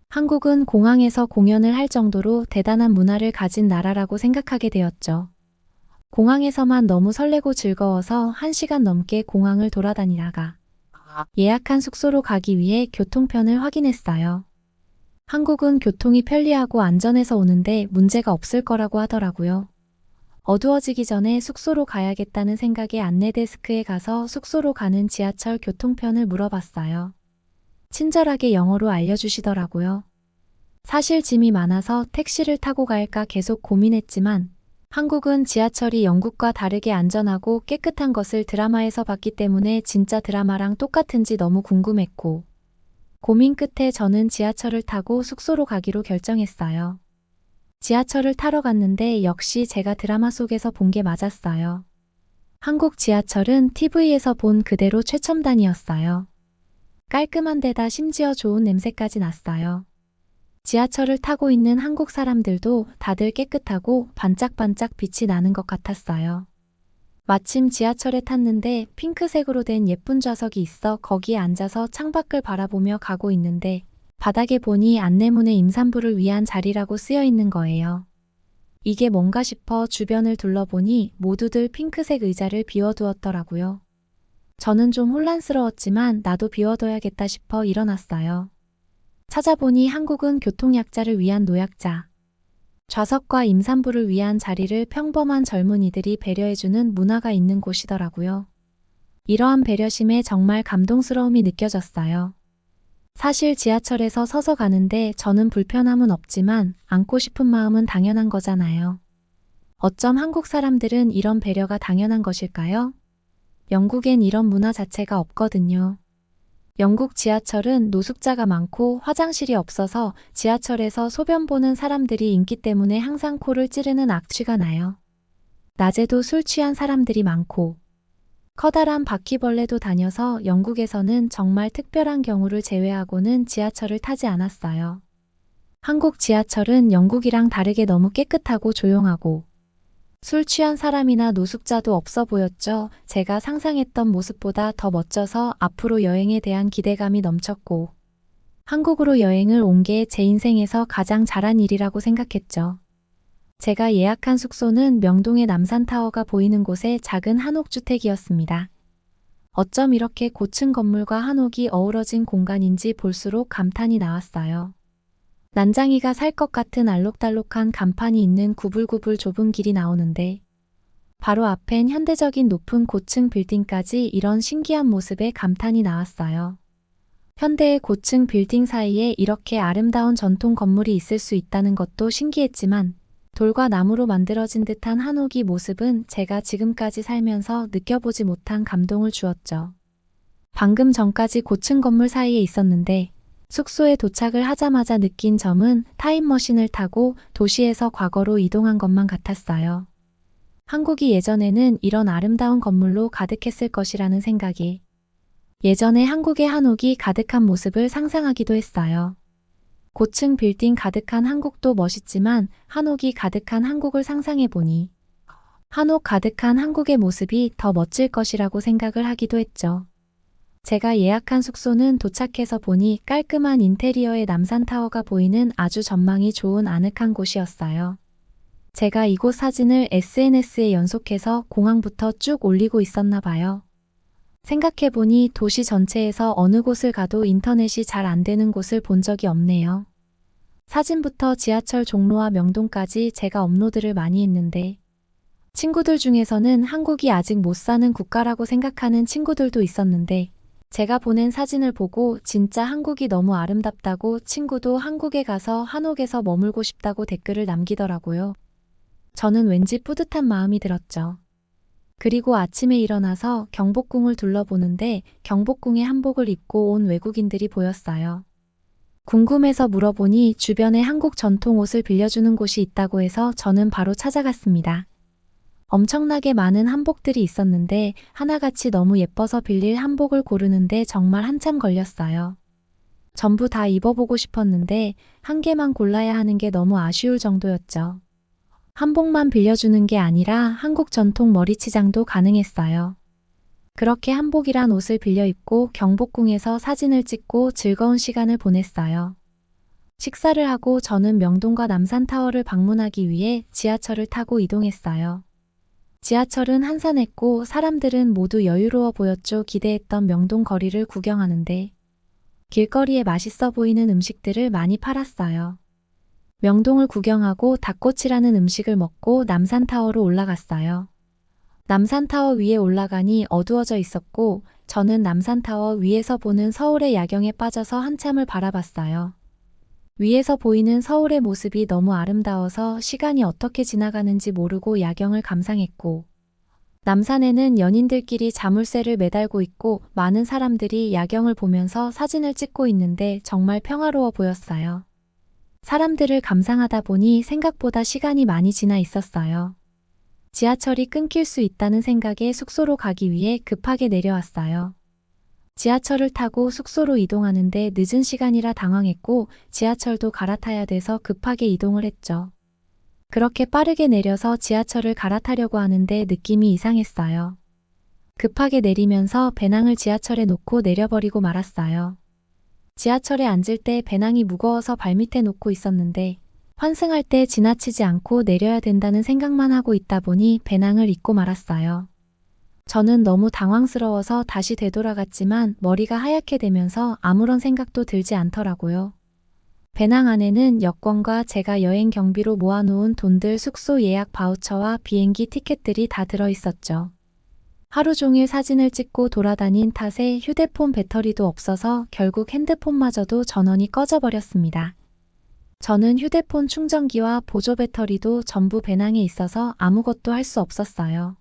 한국은 공항에서 공연을 할 정도로 대단한 문화를 가진 나라라고 생각하게 되었죠. 공항에서만 너무 설레고 즐거워서 1시간 넘게 공항을 돌아다니다가 예약한 숙소로 가기 위해 교통편을 확인했어요. 한국은 교통이 편리하고 안전해서 오는데 문제가 없을 거라고 하더라고요. 어두워지기 전에 숙소로 가야겠다는 생각에 안내데스크에 가서 숙소로 가는 지하철 교통편을 물어봤어요. 친절하게 영어로 알려주시더라고요. 사실 짐이 많아서 택시를 타고 갈까 계속 고민했지만 한국은 지하철이 영국과 다르게 안전하고 깨끗한 것을 드라마에서 봤기 때문에 진짜 드라마랑 똑같은지 너무 궁금했고 고민 끝에 저는 지하철을 타고 숙소로 가기로 결정했어요. 지하철을 타러 갔는데 역시 제가 드라마 속에서 본 게 맞았어요. 한국 지하철은 TV에서 본 그대로 최첨단이었어요. 깔끔한 데다 심지어 좋은 냄새까지 났어요. 지하철을 타고 있는 한국 사람들도 다들 깨끗하고 반짝반짝 빛이 나는 것 같았어요. 마침 지하철에 탔는데 핑크색으로 된 예쁜 좌석이 있어 거기에 앉아서 창밖을 바라보며 가고 있는데 바닥에 보니 안내문에 임산부를 위한 자리라고 쓰여 있는 거예요. 이게 뭔가 싶어 주변을 둘러보니 모두들 핑크색 의자를 비워두었더라고요. 저는 좀 혼란스러웠지만 나도 비워둬야겠다 싶어 일어났어요. 찾아보니 한국은 교통약자를 위한 노약자, 좌석과 임산부를 위한 자리를 평범한 젊은이들이 배려해주는 문화가 있는 곳이더라고요. 이러한 배려심에 정말 감동스러움이 느껴졌어요. 사실 지하철에서 서서 가는데 저는 불편함은 없지만 앉고 싶은 마음은 당연한 거잖아요. 어쩜 한국 사람들은 이런 배려가 당연한 것일까요? 영국엔 이런 문화 자체가 없거든요. 영국 지하철은 노숙자가 많고 화장실이 없어서 지하철에서 소변 보는 사람들이 있기 때문에 항상 코를 찌르는 악취가 나요. 낮에도 술 취한 사람들이 많고 커다란 바퀴벌레도 다녀서 영국에서는 정말 특별한 경우를 제외하고는 지하철을 타지 않았어요. 한국 지하철은 영국이랑 다르게 너무 깨끗하고 조용하고 술 취한 사람이나 노숙자도 없어 보였죠. 제가 상상했던 모습보다 더 멋져서 앞으로 여행에 대한 기대감이 넘쳤고 한국으로 여행을 온 게 제 인생에서 가장 잘한 일이라고 생각했죠. 제가 예약한 숙소는 명동의 남산타워가 보이는 곳의 작은 한옥주택이었습니다. 어쩜 이렇게 고층 건물과 한옥이 어우러진 공간인지 볼수록 감탄이 나왔어요. 난장이가 살 것 같은 알록달록한 간판이 있는 구불구불 좁은 길이 나오는데 바로 앞엔 현대적인 높은 고층 빌딩까지 이런 신기한 모습에 감탄이 나왔어요. 현대의 고층 빌딩 사이에 이렇게 아름다운 전통 건물이 있을 수 있다는 것도 신기했지만 돌과 나무로 만들어진 듯한 한옥이 모습은 제가 지금까지 살면서 느껴보지 못한 감동을 주었죠. 방금 전까지 고층 건물 사이에 있었는데 숙소에 도착을 하자마자 느낀 점은 타임머신을 타고 도시에서 과거로 이동한 것만 같았어요. 한국이 예전에는 이런 아름다운 건물로 가득했을 것이라는 생각이 예전에 한국의 한옥이 가득한 모습을 상상하기도 했어요. 고층 빌딩 가득한 한국도 멋있지만 한옥이 가득한 한국을 상상해보니 한옥 가득한 한국의 모습이 더 멋질 것이라고 생각을 하기도 했죠. 제가 예약한 숙소는 도착해서 보니 깔끔한 인테리어의 남산타워가 보이는 아주 전망이 좋은 아늑한 곳이었어요. 제가 이곳 사진을 SNS에 연속해서 공항부터 쭉 올리고 있었나 봐요. 생각해보니 도시 전체에서 어느 곳을 가도 인터넷이 잘 안 되는 곳을 본 적이 없네요. 사진부터 지하철 종로와 명동까지 제가 업로드를 많이 했는데 친구들 중에서는 한국이 아직 못 사는 국가라고 생각하는 친구들도 있었는데 제가 보낸 사진을 보고 진짜 한국이 너무 아름답다고 친구도 한국에 가서 한옥에서 머물고 싶다고 댓글을 남기더라고요. 저는 왠지 뿌듯한 마음이 들었죠. 그리고 아침에 일어나서 경복궁을 둘러보는데 경복궁에 한복을 입고 온 외국인들이 보였어요. 궁금해서 물어보니 주변에 한국 전통 옷을 빌려주는 곳이 있다고 해서 저는 바로 찾아갔습니다. 엄청나게 많은 한복들이 있었는데 하나같이 너무 예뻐서 빌릴 한복을 고르는데 정말 한참 걸렸어요. 전부 다 입어보고 싶었는데 한 개만 골라야 하는 게 너무 아쉬울 정도였죠. 한복만 빌려주는 게 아니라 한국 전통 머리치장도 가능했어요. 그렇게 한복이란 옷을 빌려 입고 경복궁에서 사진을 찍고 즐거운 시간을 보냈어요. 식사를 하고 저는 명동과 남산타워를 방문하기 위해 지하철을 타고 이동했어요. 지하철은 한산했고 사람들은 모두 여유로워 보였죠. 기대했던 명동 거리를 구경하는데 길거리에 맛있어 보이는 음식들을 많이 팔았어요. 명동을 구경하고 닭꼬치라는 음식을 먹고 남산타워로 올라갔어요. 남산타워 위에 올라가니 어두워져 있었고 저는 남산타워 위에서 보는 서울의 야경에 빠져서 한참을 바라봤어요. 위에서 보이는 서울의 모습이 너무 아름다워서 시간이 어떻게 지나가는지 모르고 야경을 감상했고 남산에는 연인들끼리 자물쇠를 매달고 있고 많은 사람들이 야경을 보면서 사진을 찍고 있는데 정말 평화로워 보였어요. 사람들을 감상하다 보니 생각보다 시간이 많이 지나 있었어요. 지하철이 끊길 수 있다는 생각에 숙소로 가기 위해 급하게 내려왔어요. 지하철을 타고 숙소로 이동하는데 늦은 시간이라 당황했고 지하철도 갈아타야 돼서 급하게 이동을 했죠. 그렇게 빠르게 내려서 지하철을 갈아타려고 하는데 느낌이 이상했어요. 급하게 내리면서 배낭을 지하철에 놓고 내려버리고 말았어요. 지하철에 앉을 때 배낭이 무거워서 발밑에 놓고 있었는데 환승할 때 지나치지 않고 내려야 된다는 생각만 하고 있다 보니 배낭을 잊고 말았어요. 저는 너무 당황스러워서 다시 되돌아갔지만 머리가 하얗게 되면서 아무런 생각도 들지 않더라고요. 배낭 안에는 여권과 제가 여행 경비로 모아놓은 돈들, 숙소 예약 바우처와 비행기 티켓들이 다 들어있었죠. 하루 종일 사진을 찍고 돌아다닌 탓에 휴대폰 배터리도 없어서 결국 핸드폰마저도 전원이 꺼져버렸습니다. 저는 휴대폰 충전기와 보조 배터리도 전부 배낭에 있어서 아무것도 할 수 없었어요.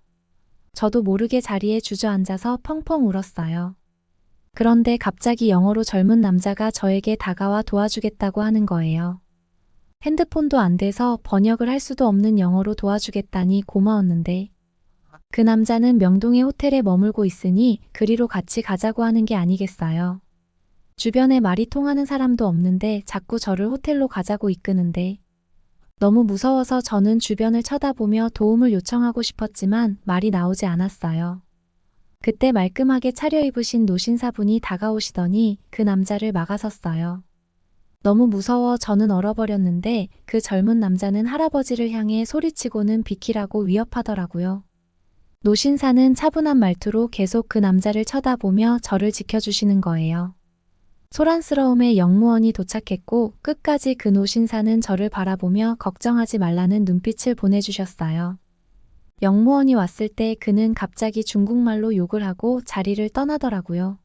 저도 모르게 자리에 주저앉아서 펑펑 울었어요. 그런데 갑자기 영어로 젊은 남자가 저에게 다가와 도와주겠다고 하는 거예요. 핸드폰도 안 돼서 번역을 할 수도 없는 영어로 도와주겠다니 고마웠는데 그 남자는 명동의 호텔에 머물고 있으니 그리로 같이 가자고 하는 게 아니겠어요. 주변에 말이 통하는 사람도 없는데 자꾸 저를 호텔로 가자고 이끄는데 너무 무서워서 저는 주변을 쳐다보며 도움을 요청하고 싶었지만 말이 나오지 않았어요. 그때 말끔하게 차려입으신 노신사분이 다가오시더니 그 남자를 막아섰어요. 너무 무서워 저는 얼어버렸는데 그 젊은 남자는 할아버지를 향해 소리치고는 비키라고 위협하더라고요. 노신사는 차분한 말투로 계속 그 남자를 쳐다보며 저를 지켜주시는 거예요. 소란스러움에 영무원이 도착했고 끝까지 그 노신사는 저를 바라보며 걱정하지 말라는 눈빛을 보내주셨어요. 영무원이 왔을 때 그는 갑자기 중국말로 욕을 하고 자리를 떠나더라고요.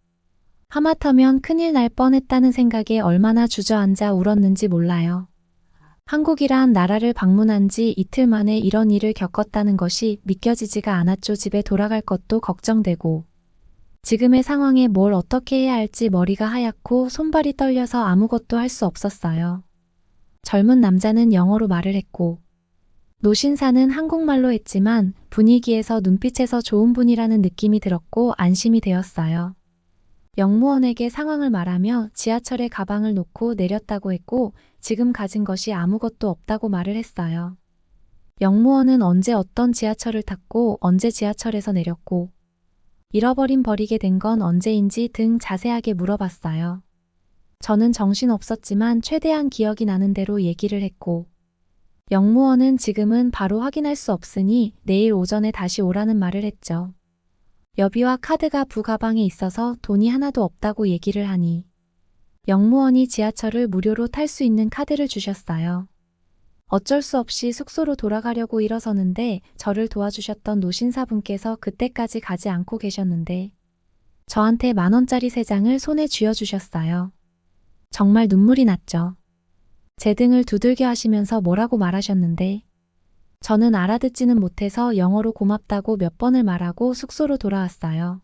하마터면 큰일 날 뻔했다는 생각에 얼마나 주저앉아 울었는지 몰라요. 한국이란 나라를 방문한 지 이틀 만에 이런 일을 겪었다는 것이 믿겨지지가 않았죠. 집에 돌아갈 것도 걱정되고 지금의 상황에 뭘 어떻게 해야 할지 머리가 하얗고 손발이 떨려서 아무것도 할 수 없었어요. 젊은 남자는 영어로 말을 했고 노신사는 한국말로 했지만 분위기에서 눈빛에서 좋은 분이라는 느낌이 들었고 안심이 되었어요. 영무원에게 상황을 말하며 지하철에 가방을 놓고 내렸다고 했고 지금 가진 것이 아무것도 없다고 말을 했어요. 영무원은 언제 어떤 지하철을 탔고 언제 지하철에서 내렸고 잃어버린 버리게 된 건 언제인지 등 자세하게 물어봤어요. 저는 정신없었지만 최대한 기억이 나는 대로 얘기를 했고 영무원은 지금은 바로 확인할 수 없으니 내일 오전에 다시 오라는 말을 했죠. 여비와 카드가 부가방에 있어서 돈이 하나도 없다고 얘기를 하니 영무원이 지하철을 무료로 탈 수 있는 카드를 주셨어요. 어쩔 수 없이 숙소로 돌아가려고 일어서는데 저를 도와주셨던 노신사분께서 그때까지 가지 않고 계셨는데 저한테 10,000원짜리 3장을 손에 쥐어주셨어요. 정말 눈물이 났죠. 제 등을 두들겨 하시면서 뭐라고 말하셨는데 저는 알아듣지는 못해서 영어로 고맙다고 몇 번을 말하고 숙소로 돌아왔어요.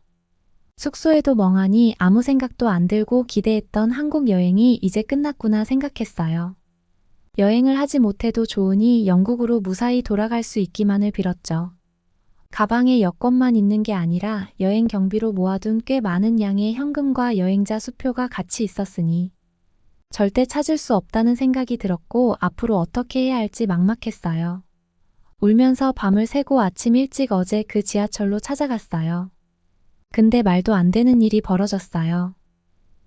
숙소에도 멍하니 아무 생각도 안 들고 기대했던 한국 여행이 이제 끝났구나 생각했어요. 여행을 하지 못해도 좋으니 영국으로 무사히 돌아갈 수 있기만을 빌었죠. 가방에 여권만 있는 게 아니라 여행 경비로 모아둔 꽤 많은 양의 현금과 여행자 수표가 같이 있었으니 절대 찾을 수 없다는 생각이 들었고 앞으로 어떻게 해야 할지 막막했어요. 울면서 밤을 새고 아침 일찍 어제 그 지하철로 찾아갔어요. 근데 말도 안 되는 일이 벌어졌어요.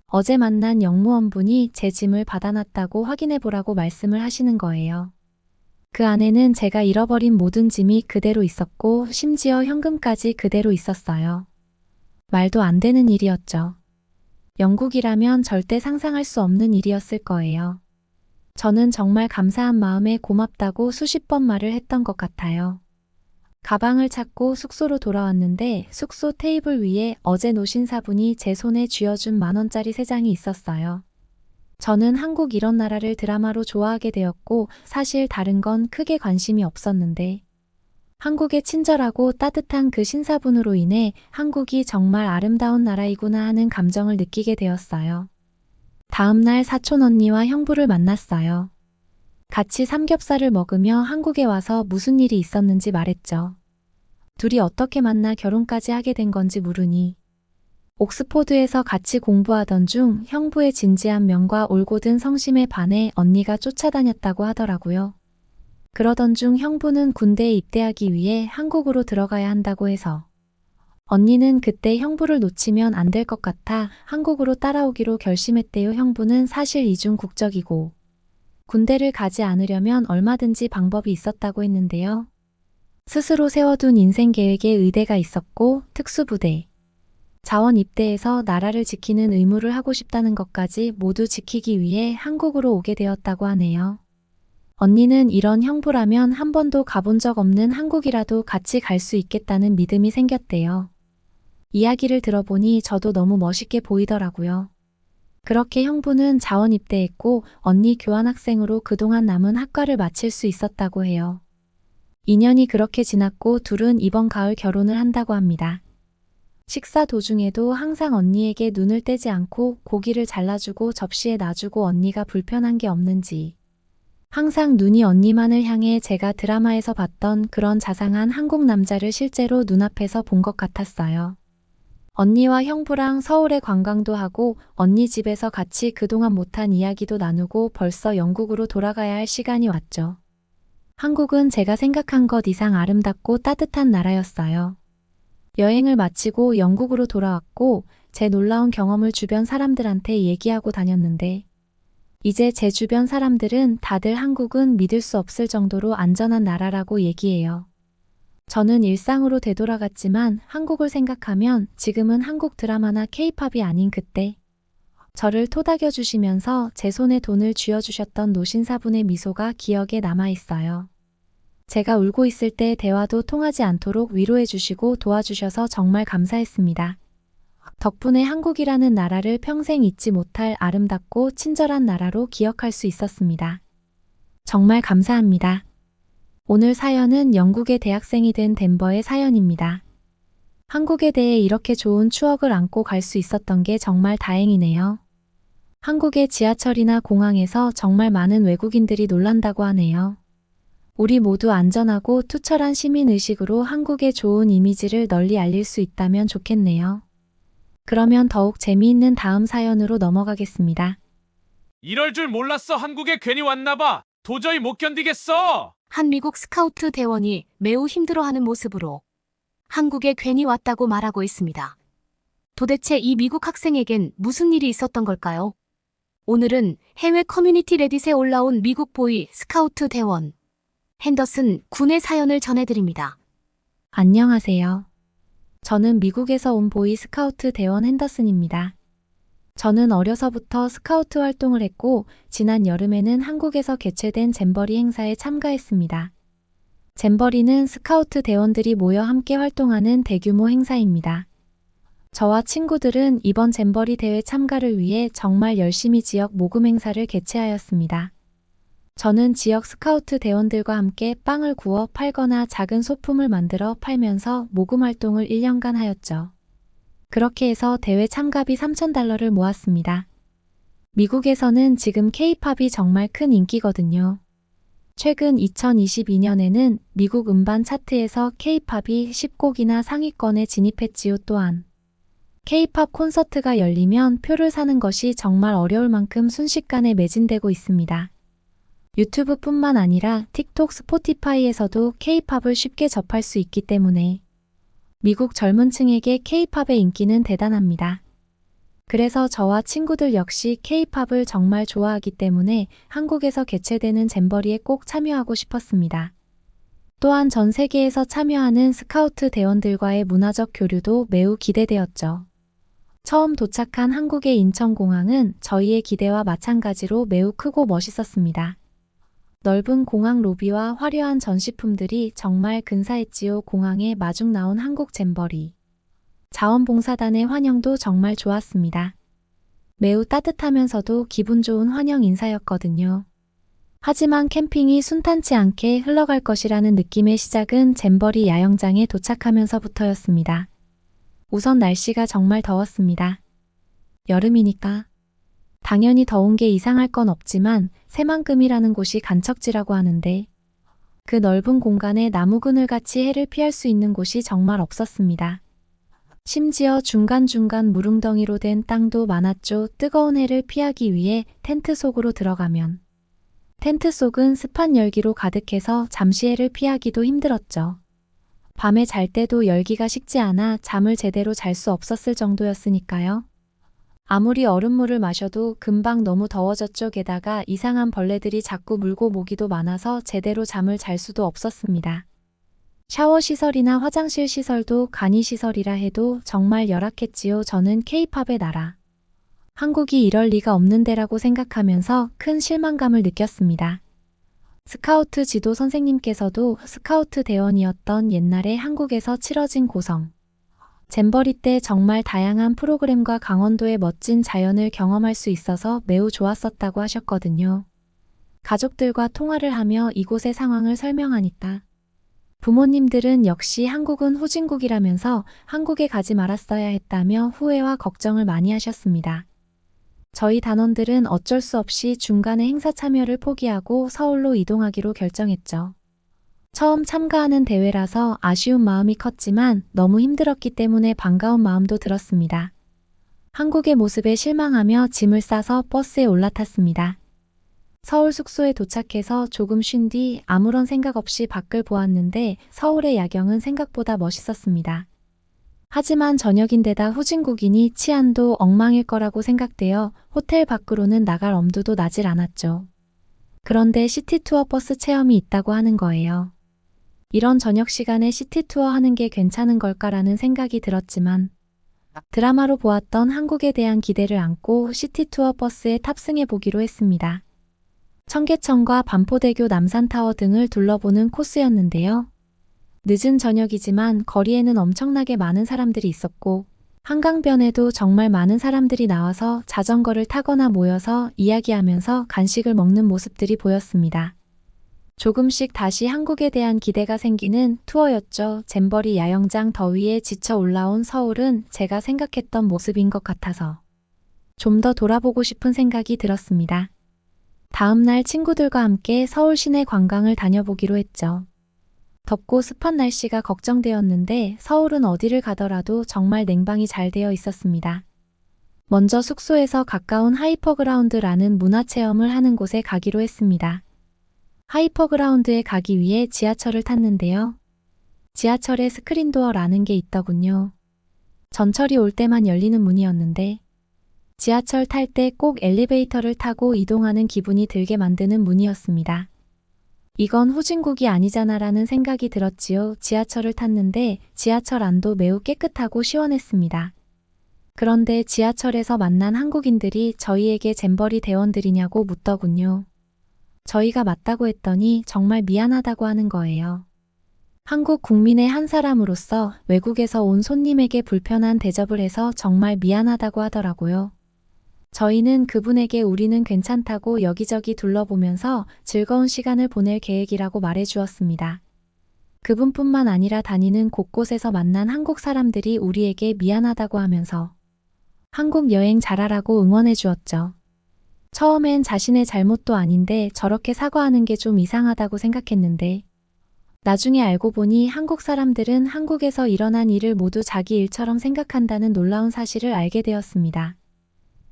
어제 만난 영무원분이 제 짐을 받아놨다고 확인해보라고 말씀을 하시는 거예요. 그 안에는 제가 잃어버린 모든 짐이 그대로 있었고 심지어 현금까지 그대로 있었어요. 말도 안 되는 일이었죠. 영국이라면 절대 상상할 수 없는 일이었을 거예요. 저는 정말 감사한 마음에 고맙다고 수십 번 말을 했던 것 같아요. 가방을 찾고 숙소로 돌아왔는데 숙소 테이블 위에 어제 노신사분이 제 손에 쥐어준 10,000원짜리 3장이 있었어요. 저는 한국 이런 나라를 드라마로 좋아하게 되었고 사실 다른 건 크게 관심이 없었는데 한국의 친절하고 따뜻한 그 신사분으로 인해 한국이 정말 아름다운 나라이구나 하는 감정을 느끼게 되었어요. 다음 날 사촌 언니와 형부를 만났어요. 같이 삼겹살을 먹으며 한국에 와서 무슨 일이 있었는지 말했죠. 둘이 어떻게 만나 결혼까지 하게 된 건지 물으니 옥스포드에서 같이 공부하던 중 형부의 진지한 면과 올곧은 성심에 반해 언니가 쫓아다녔다고 하더라고요. 그러던 중 형부는 군대에 입대하기 위해 한국으로 들어가야 한다고 해서 언니는 그때 형부를 놓치면 안 될 것 같아 한국으로 따라오기로 결심했대요. 형부는 사실 이중 국적이고 군대를 가지 않으려면 얼마든지 방법이 있었다고 했는데요. 스스로 세워둔 인생 계획에 의대가 있었고 특수부대, 자원 입대해서 나라를 지키는 의무를 하고 싶다는 것까지 모두 지키기 위해 한국으로 오게 되었다고 하네요. 언니는 이런 형부라면 한 번도 가본 적 없는 한국이라도 같이 갈 수 있겠다는 믿음이 생겼대요. 이야기를 들어보니 저도 너무 멋있게 보이더라고요. 그렇게 형부는 자원 입대했고 언니 교환학생으로 그동안 남은 학과를 마칠 수 있었다고 해요. 2년이 그렇게 지났고 둘은 이번 가을 결혼을 한다고 합니다. 식사 도중에도 항상 언니에게 눈을 떼지 않고 고기를 잘라주고 접시에 놔주고 언니가 불편한 게 없는지 항상 눈이 언니만을 향해 제가 드라마에서 봤던 그런 자상한 한국 남자를 실제로 눈앞에서 본 것 같았어요. 언니와 형부랑 서울에 관광도 하고 언니 집에서 같이 그동안 못한 이야기도 나누고 벌써 영국으로 돌아가야 할 시간이 왔죠. 한국은 제가 생각한 것 이상 아름답고 따뜻한 나라였어요. 여행을 마치고 영국으로 돌아왔고 제 놀라운 경험을 주변 사람들한테 얘기하고 다녔는데 이제 제 주변 사람들은 다들 한국은 믿을 수 없을 정도로 안전한 나라라고 얘기해요. 저는 일상으로 되돌아갔지만 한국을 생각하면 지금은 한국 드라마나 케이팝이 아닌 그때 저를 토닥여 주시면서 제 손에 돈을 쥐어주셨던 노신사분의 미소가 기억에 남아있어요. 제가 울고 있을 때 대화도 통하지 않도록 위로해 주시고 도와주셔서 정말 감사했습니다. 덕분에 한국이라는 나라를 평생 잊지 못할 아름답고 친절한 나라로 기억할 수 있었습니다. 정말 감사합니다. 오늘 사연은 영국의 대학생이 된 덴버의 사연입니다. 한국에 대해 이렇게 좋은 추억을 안고 갈 수 있었던 게 정말 다행이네요. 한국의 지하철이나 공항에서 정말 많은 외국인들이 놀란다고 하네요. 우리 모두 안전하고 투철한 시민의식으로 한국의 좋은 이미지를 널리 알릴 수 있다면 좋겠네요. 그러면 더욱 재미있는 다음 사연으로 넘어가겠습니다. 이럴 줄 몰랐어. 한국에 괜히 왔나봐. 도저히 못 견디겠어. 한 미국 스카우트 대원이 매우 힘들어하는 모습으로 한국에 괜히 왔다고 말하고 있습니다. 도대체 이 미국 학생에겐 무슨 일이 있었던 걸까요? 오늘은 해외 커뮤니티 레딧에 올라온 미국 보이 스카우트 대원 핸더슨 군의 사연을 전해드립니다. 안녕하세요. 저는 미국에서 온 보이 스카우트 대원 핸더슨입니다. 저는 어려서부터 스카우트 활동을 했고 지난 여름에는 한국에서 개최된 잼버리 행사에 참가했습니다. 잼버리는 스카우트 대원들이 모여 함께 활동하는 대규모 행사입니다. 저와 친구들은 이번 잼버리 대회 참가를 위해 정말 열심히 지역 모금 행사를 개최하였습니다. 저는 지역 스카우트 대원들과 함께 빵을 구워 팔거나 작은 소품을 만들어 팔면서 모금 활동을 1년간 하였죠. 그렇게 해서 대회 참가비 $3,000를 모았습니다. 미국에서는 지금 K-팝이 정말 큰 인기거든요. 최근 2022년에는 미국 음반 차트에서 K-팝이 10곡이나 상위권에 진입했지요. 또한 K-팝 콘서트가 열리면 표를 사는 것이 정말 어려울 만큼 순식간에 매진되고 있습니다. 유튜브뿐만 아니라 틱톡, 스포티파이에서도 K-팝을 쉽게 접할 수 있기 때문에 미국 젊은 층에게 K-팝의 인기는 대단합니다. 그래서 저와 친구들 역시 K-팝을 정말 좋아하기 때문에 한국에서 개최되는 잼버리에 꼭 참여하고 싶었습니다. 또한 전 세계에서 참여하는 스카우트 대원들과의 문화적 교류도 매우 기대되었죠. 처음 도착한 한국의 인천공항은 저희의 기대와 마찬가지로 매우 크고 멋있었습니다. 넓은 공항 로비와 화려한 전시품들이 정말 근사했지요. 공항에 마중 나온 한국 잼버리 자원봉사단의 환영도 정말 좋았습니다. 매우 따뜻하면서도 기분 좋은 환영 인사였거든요. 하지만 캠핑이 순탄치 않게 흘러갈 것이라는 느낌의 시작은 잼버리 야영장에 도착하면서부터였습니다. 우선 날씨가 정말 더웠습니다. 여름이니까 당연히 더운 게 이상할 건 없지만 새만금이라는 곳이 간척지라고 하는데 그 넓은 공간에 나무 그늘같이 해를 피할 수 있는 곳이 정말 없었습니다. 심지어 중간중간 무릉덩이로 된 땅도 많았죠. 뜨거운 해를 피하기 위해 텐트 속으로 들어가면 텐트 속은 습한 열기로 가득해서 잠시 해를 피하기도 힘들었죠. 밤에 잘 때도 열기가 식지 않아 잠을 제대로 잘 수 없었을 정도였으니까요. 아무리 얼음물을 마셔도 금방 너무 더워졌죠. 게다가 이상한 벌레들이 자꾸 물고 모기도 많아서 제대로 잠을 잘 수도 없었습니다. 샤워 시설이나 화장실 시설도 간이 시설이라 해도 정말 열악했지요. 저는 K-팝의 나라 한국이 이럴 리가 없는 데라고 생각하면서 큰 실망감을 느꼈습니다. 스카우트 지도 선생님께서도 스카우트 대원이었던 옛날에 한국에서 치러진 고성 잼버리 때 정말 다양한 프로그램과 강원도의 멋진 자연을 경험할 수 있어서 매우 좋았었다고 하셨거든요. 가족들과 통화를 하며 이곳의 상황을 설명하니까 부모님들은 역시 한국은 후진국이라면서 한국에 가지 말았어야 했다며 후회와 걱정을 많이 하셨습니다. 저희 단원들은 어쩔 수 없이 중간에 행사 참여를 포기하고 서울로 이동하기로 결정했죠. 처음 참가하는 대회라서 아쉬운 마음이 컸지만 너무 힘들었기 때문에 반가운 마음도 들었습니다. 한국의 모습에 실망하며 짐을 싸서 버스에 올라탔습니다. 서울 숙소에 도착해서 조금 쉰 뒤 아무런 생각 없이 밖을 보았는데 서울의 야경은 생각보다 멋있었습니다. 하지만 저녁인데다 후진국이니 치안도 엉망일 거라고 생각되어 호텔 밖으로는 나갈 엄두도 나질 않았죠. 그런데 시티투어 버스 체험이 있다고 하는 거예요. 이런 저녁 시간에 시티투어 하는 게 괜찮은 걸까라는 생각이 들었지만 드라마로 보았던 한국에 대한 기대를 안고 시티투어 버스에 탑승해 보기로 했습니다. 청계천과 반포대교 남산타워 등을 둘러보는 코스였는데요. 늦은 저녁이지만 거리에는 엄청나게 많은 사람들이 있었고 한강변에도 정말 많은 사람들이 나와서 자전거를 타거나 모여서 이야기하면서 간식을 먹는 모습들이 보였습니다. 조금씩 다시 한국에 대한 기대가 생기는 투어였죠. 잼버리 야영장 더위에 지쳐 올라온 서울은 제가 생각했던 모습인 것 같아서 좀 더 돌아보고 싶은 생각이 들었습니다. 다음 날 친구들과 함께 서울 시내 관광을 다녀보기로 했죠. 덥고 습한 날씨가 걱정되었는데 서울은 어디를 가더라도 정말 냉방이 잘 되어 있었습니다. 먼저 숙소에서 가까운 하이퍼그라운드라는 문화체험을 하는 곳에 가기로 했습니다. 하이퍼그라운드에 가기 위해 지하철을 탔는데요. 지하철에 스크린도어라는 게 있더군요. 전철이 올 때만 열리는 문이었는데 지하철 탈 때 꼭 엘리베이터를 타고 이동하는 기분이 들게 만드는 문이었습니다. 이건 후진국이 아니잖아라는 생각이 들었지요. 지하철을 탔는데 지하철 안도 매우 깨끗하고 시원했습니다. 그런데 지하철에서 만난 한국인들이 저희에게 잼버리 대원들이냐고 묻더군요. 저희가 맞다고 했더니 정말 미안하다고 하는 거예요. 한국 국민의 한 사람으로서 외국에서 온 손님에게 불편한 대접을 해서 정말 미안하다고 하더라고요. 저희는 그분에게 우리는 괜찮다고 여기저기 둘러보면서 즐거운 시간을 보낼 계획이라고 말해 주었습니다. 그분뿐만 아니라 다니는 곳곳에서 만난 한국 사람들이 우리에게 미안하다고 하면서 한국 여행 잘하라고 응원해 주었죠. 처음엔 자신의 잘못도 아닌데 저렇게 사과하는 게 좀 이상하다고 생각했는데 나중에 알고 보니 한국 사람들은 한국에서 일어난 일을 모두 자기 일처럼 생각한다는 놀라운 사실을 알게 되었습니다.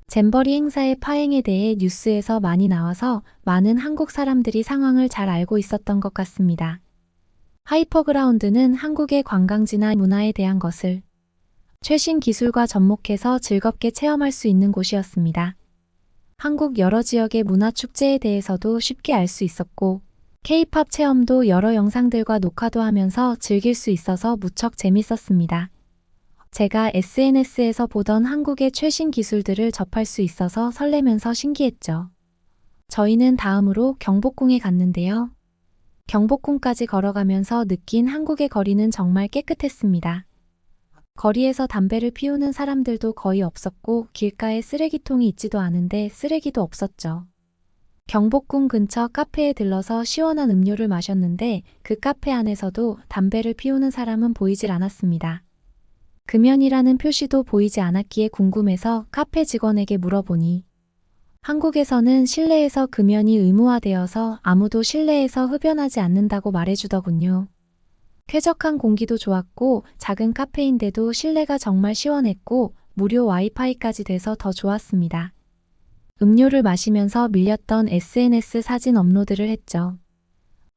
잼버리 행사의 파행에 대해 뉴스에서 많이 나와서 많은 한국 사람들이 상황을 잘 알고 있었던 것 같습니다. 하이퍼그라운드는 한국의 관광지나 문화에 대한 것을 최신 기술과 접목해서 즐겁게 체험할 수 있는 곳이었습니다. 한국 여러 지역의 문화 축제에 대해서도 쉽게 알 수 있었고 K-팝 체험도 여러 영상들과 녹화도 하면서 즐길 수 있어서 무척 재밌었습니다. 제가 SNS에서 보던 한국의 최신 기술들을 접할 수 있어서 설레면서 신기했죠. 저희는 다음으로 경복궁에 갔는데요. 경복궁까지 걸어가면서 느낀 한국의 거리는 정말 깨끗했습니다. 거리에서 담배를 피우는 사람들도 거의 없었고 길가에 쓰레기통이 있지도 않은데 쓰레기도 없었죠. 경복궁 근처 카페에 들러서 시원한 음료를 마셨는데 그 카페 안에서도 담배를 피우는 사람은 보이질 않았습니다. 금연이라는 표시도 보이지 않았기에 궁금해서 카페 직원에게 물어보니 한국에서는 실내에서 금연이 의무화되어서 아무도 실내에서 흡연하지 않는다고 말해주더군요. 쾌적한 공기도 좋았고 작은 카페인데도 실내가 정말 시원했고 무료 와이파이까지 돼서 더 좋았습니다. 음료를 마시면서 밀렸던 SNS 사진 업로드를 했죠.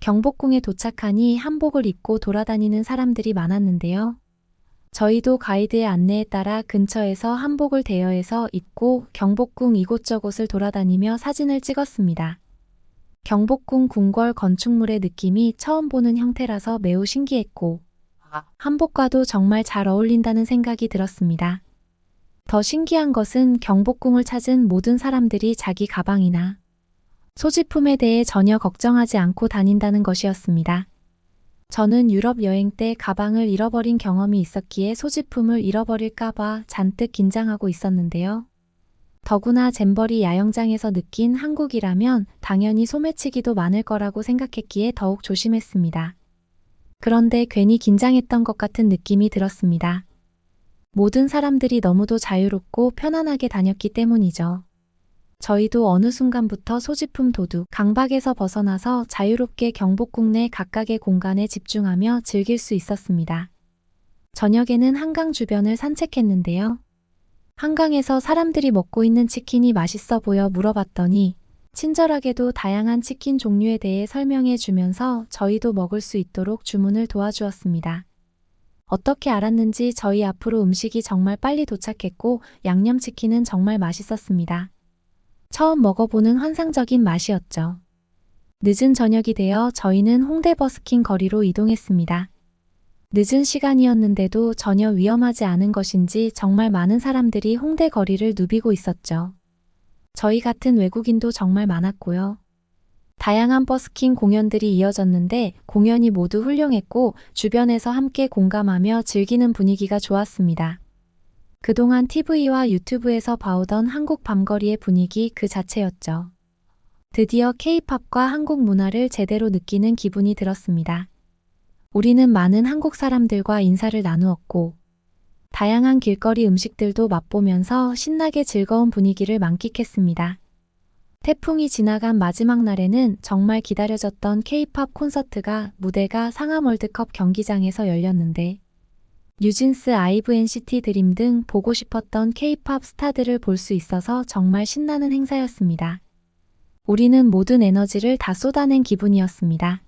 경복궁에 도착하니 한복을 입고 돌아다니는 사람들이 많았는데요. 저희도 가이드의 안내에 따라 근처에서 한복을 대여해서 입고 경복궁 이곳저곳을 돌아다니며 사진을 찍었습니다. 경복궁 궁궐 건축물의 느낌이 처음 보는 형태라서 매우 신기했고 한복과도 정말 잘 어울린다는 생각이 들었습니다. 더 신기한 것은 경복궁을 찾은 모든 사람들이 자기 가방이나 소지품에 대해 전혀 걱정하지 않고 다닌다는 것이었습니다. 저는 유럽 여행 때 가방을 잃어버린 경험이 있었기에 소지품을 잃어버릴까봐 잔뜩 긴장하고 있었는데요. 더구나 잼버리 야영장에서 느낀 한국이라면 당연히 소매치기도 많을 거라고 생각했기에 더욱 조심했습니다. 그런데 괜히 긴장했던 것 같은 느낌이 들었습니다. 모든 사람들이 너무도 자유롭고 편안하게 다녔기 때문이죠. 저희도 어느 순간부터 소지품 도둑, 강박에서 벗어나서 자유롭게 경복궁 내 각각의 공간에 집중하며 즐길 수 있었습니다. 저녁에는 한강 주변을 산책했는데요. 한강에서 사람들이 먹고 있는 치킨이 맛있어 보여 물어봤더니 친절하게도 다양한 치킨 종류에 대해 설명해 주면서 저희도 먹을 수 있도록 주문을 도와주었습니다. 어떻게 알았는지 저희 앞으로 음식이 정말 빨리 도착했고 양념치킨은 정말 맛있었습니다. 처음 먹어보는 환상적인 맛이었죠. 늦은 저녁이 되어 저희는 홍대 버스킹 거리로 이동했습니다. 늦은 시간이었는데도 전혀 위험하지 않은 것인지 정말 많은 사람들이 홍대 거리를 누비고 있었죠. 저희 같은 외국인도 정말 많았고요. 다양한 버스킹 공연들이 이어졌는데 공연이 모두 훌륭했고 주변에서 함께 공감하며 즐기는 분위기가 좋았습니다. 그동안 TV와 유튜브에서 봐오던 한국 밤거리의 분위기 그 자체였죠. 드디어 K-팝과 한국 문화를 제대로 느끼는 기분이 들었습니다. 우리는 많은 한국 사람들과 인사를 나누었고 다양한 길거리 음식들도 맛보면서 신나게 즐거운 분위기를 만끽했습니다. 태풍이 지나간 마지막 날에는 정말 기다려졌던 K-팝 콘서트가 무대가 상암 월드컵 경기장에서 열렸는데 뉴진스, 아이브, NCT 드림 등 보고 싶었던 K-팝 스타들을 볼 수 있어서 정말 신나는 행사였습니다. 우리는 모든 에너지를 다 쏟아낸 기분이었습니다.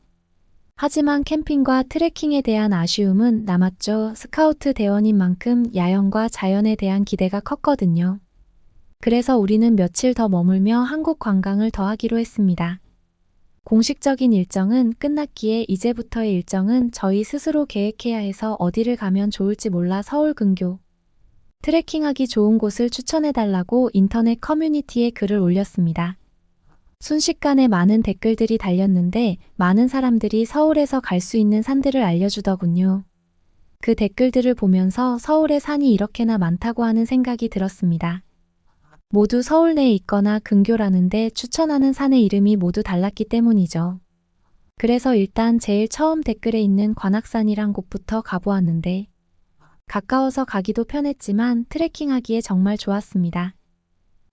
하지만 캠핑과 트레킹에 대한 아쉬움은 남았죠. 스카우트 대원인 만큼 야영과 자연에 대한 기대가 컸거든요. 그래서 우리는 며칠 더 머물며 한국 관광을 더 하기로 했습니다. 공식적인 일정은 끝났기에 이제부터의 일정은 저희 스스로 계획해야 해서 어디를 가면 좋을지 몰라 서울 근교 트레킹하기 좋은 곳을 추천해달라고 인터넷 커뮤니티에 글을 올렸습니다. 순식간에 많은 댓글들이 달렸는데 많은 사람들이 서울에서 갈 수 있는 산들을 알려주더군요. 그 댓글들을 보면서 서울에 산이 이렇게나 많다고 하는 생각이 들었습니다. 모두 서울 내에 있거나 근교라는데 추천하는 산의 이름이 모두 달랐기 때문이죠. 그래서 일단 제일 처음 댓글에 있는 관악산이란 곳부터 가보았는데 가까워서 가기도 편했지만 트레킹하기에 정말 좋았습니다.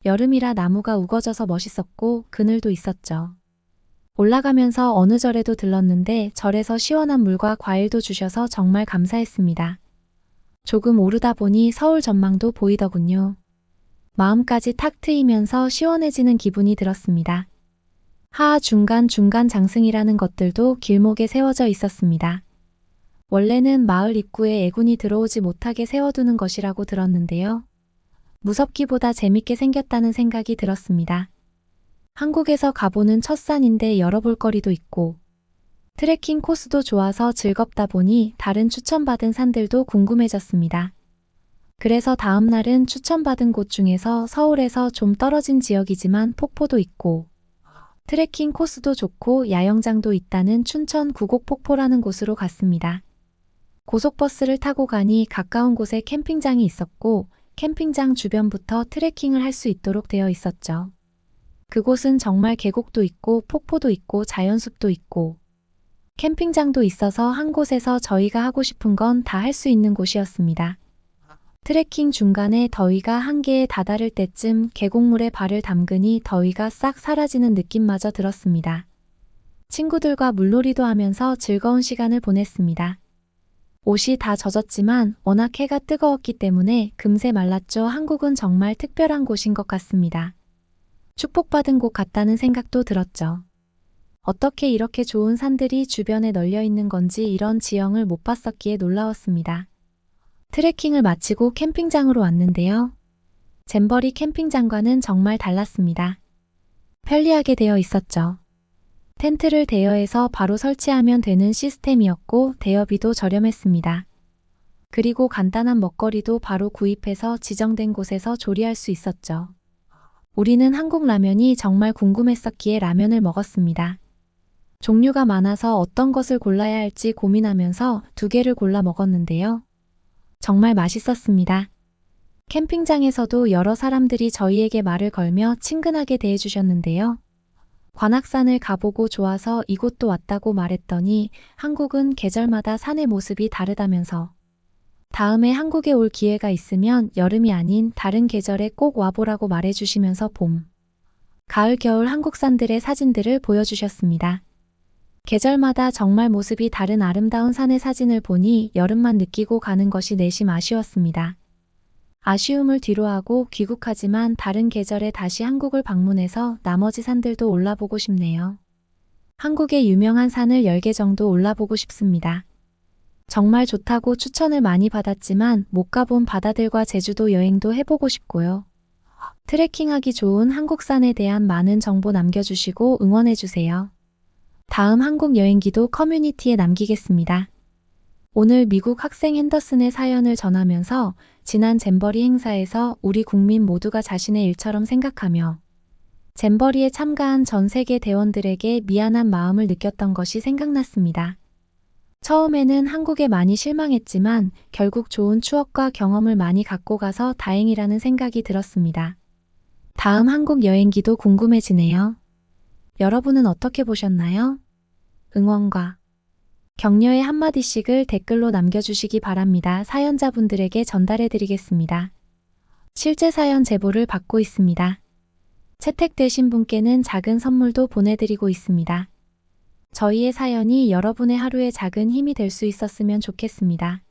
여름이라 나무가 우거져서 멋있었고 그늘도 있었죠. 올라가면서 어느 절에도 들렀는데 절에서 시원한 물과 과일도 주셔서 정말 감사했습니다. 조금 오르다 보니 서울 전망도 보이더군요. 마음까지 탁 트이면서 시원해지는 기분이 들었습니다. 하하 중간중간 장승이라는 것들도 길목에 세워져 있었습니다. 원래는 마을 입구에 애군이 들어오지 못하게 세워두는 것이라고 들었는데요. 무섭기보다 재밌게 생겼다는 생각이 들었습니다. 한국에서 가보는 첫 산인데 열어볼 거리도 있고 트레킹 코스도 좋아서 즐겁다 보니 다른 추천받은 산들도 궁금해졌습니다. 그래서 다음 날은 추천받은 곳 중에서 서울에서 좀 떨어진 지역이지만 폭포도 있고 트레킹 코스도 좋고 야영장도 있다는 춘천 구곡폭포라는 곳으로 갔습니다. 고속버스를 타고 가니 가까운 곳에 캠핑장이 있었고 캠핑장 주변부터 트레킹을 할 수 있도록 되어 있었죠. 그곳은 정말 계곡도 있고 폭포도 있고 자연숲도 있고 캠핑장도 있어서 한 곳에서 저희가 하고 싶은 건 다 할 수 있는 곳이었습니다. 트레킹 중간에 더위가 한계에 다다를 때쯤 계곡물에 발을 담그니 더위가 싹 사라지는 느낌마저 들었습니다. 친구들과 물놀이도 하면서 즐거운 시간을 보냈습니다. 옷이 다 젖었지만 워낙 해가 뜨거웠기 때문에 금세 말랐죠. 한국은 정말 특별한 곳인 것 같습니다. 축복받은 곳 같다는 생각도 들었죠. 어떻게 이렇게 좋은 산들이 주변에 널려 있는 건지 이런 지형을 못 봤었기에 놀라웠습니다. 트레킹을 마치고 캠핑장으로 왔는데요. 잼버리 캠핑장과는 정말 달랐습니다. 편리하게 되어 있었죠. 텐트를 대여해서 바로 설치하면 되는 시스템이었고 대여비도 저렴했습니다. 그리고 간단한 먹거리도 바로 구입해서 지정된 곳에서 조리할 수 있었죠. 우리는 한국 라면이 정말 궁금했었기에 라면을 먹었습니다. 종류가 많아서 어떤 것을 골라야 할지 고민하면서 2개를 골라 먹었는데요. 정말 맛있었습니다. 캠핑장에서도 여러 사람들이 저희에게 말을 걸며 친근하게 대해주셨는데요. 관악산을 가보고 좋아서 이곳도 왔다고 말했더니 한국은 계절마다 산의 모습이 다르다면서 다음에 한국에 올 기회가 있으면 여름이 아닌 다른 계절에 꼭 와보라고 말해주시면서 봄, 가을, 겨울 한국 산들의 사진들을 보여주셨습니다. 계절마다 정말 모습이 다른 아름다운 산의 사진을 보니 여름만 느끼고 가는 것이 내심 아쉬웠습니다. 아쉬움을 뒤로하고 귀국하지만 다른 계절에 다시 한국을 방문해서 나머지 산들도 올라보고 싶네요. 한국의 유명한 산을 10개 정도 올라보고 싶습니다. 정말 좋다고 추천을 많이 받았지만 못 가본 바다들과 제주도 여행도 해보고 싶고요. 트레킹하기 좋은 한국산에 대한 많은 정보 남겨주시고 응원해주세요. 다음 한국 여행기도 커뮤니티에 남기겠습니다. 오늘 미국 학생 핸더슨의 사연을 전하면서 지난 잼버리 행사에서 우리 국민 모두가 자신의 일처럼 생각하며 잼버리에 참가한 전 세계 대원들에게 미안한 마음을 느꼈던 것이 생각났습니다. 처음에는 한국에 많이 실망했지만 결국 좋은 추억과 경험을 많이 갖고 가서 다행이라는 생각이 들었습니다. 다음 한국 여행기도 궁금해지네요. 여러분은 어떻게 보셨나요? 응원과 격려의 한마디씩을 댓글로 남겨주시기 바랍니다. 사연자분들에게 전달해드리겠습니다. 실제 사연 제보를 받고 있습니다. 채택되신 분께는 작은 선물도 보내드리고 있습니다. 저희의 사연이 여러분의 하루에 작은 힘이 될 수 있었으면 좋겠습니다.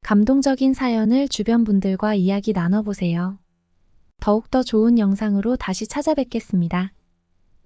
감동적인 사연을 주변 분들과 이야기 나눠보세요. 더욱더 좋은 영상으로 다시 찾아뵙겠습니다.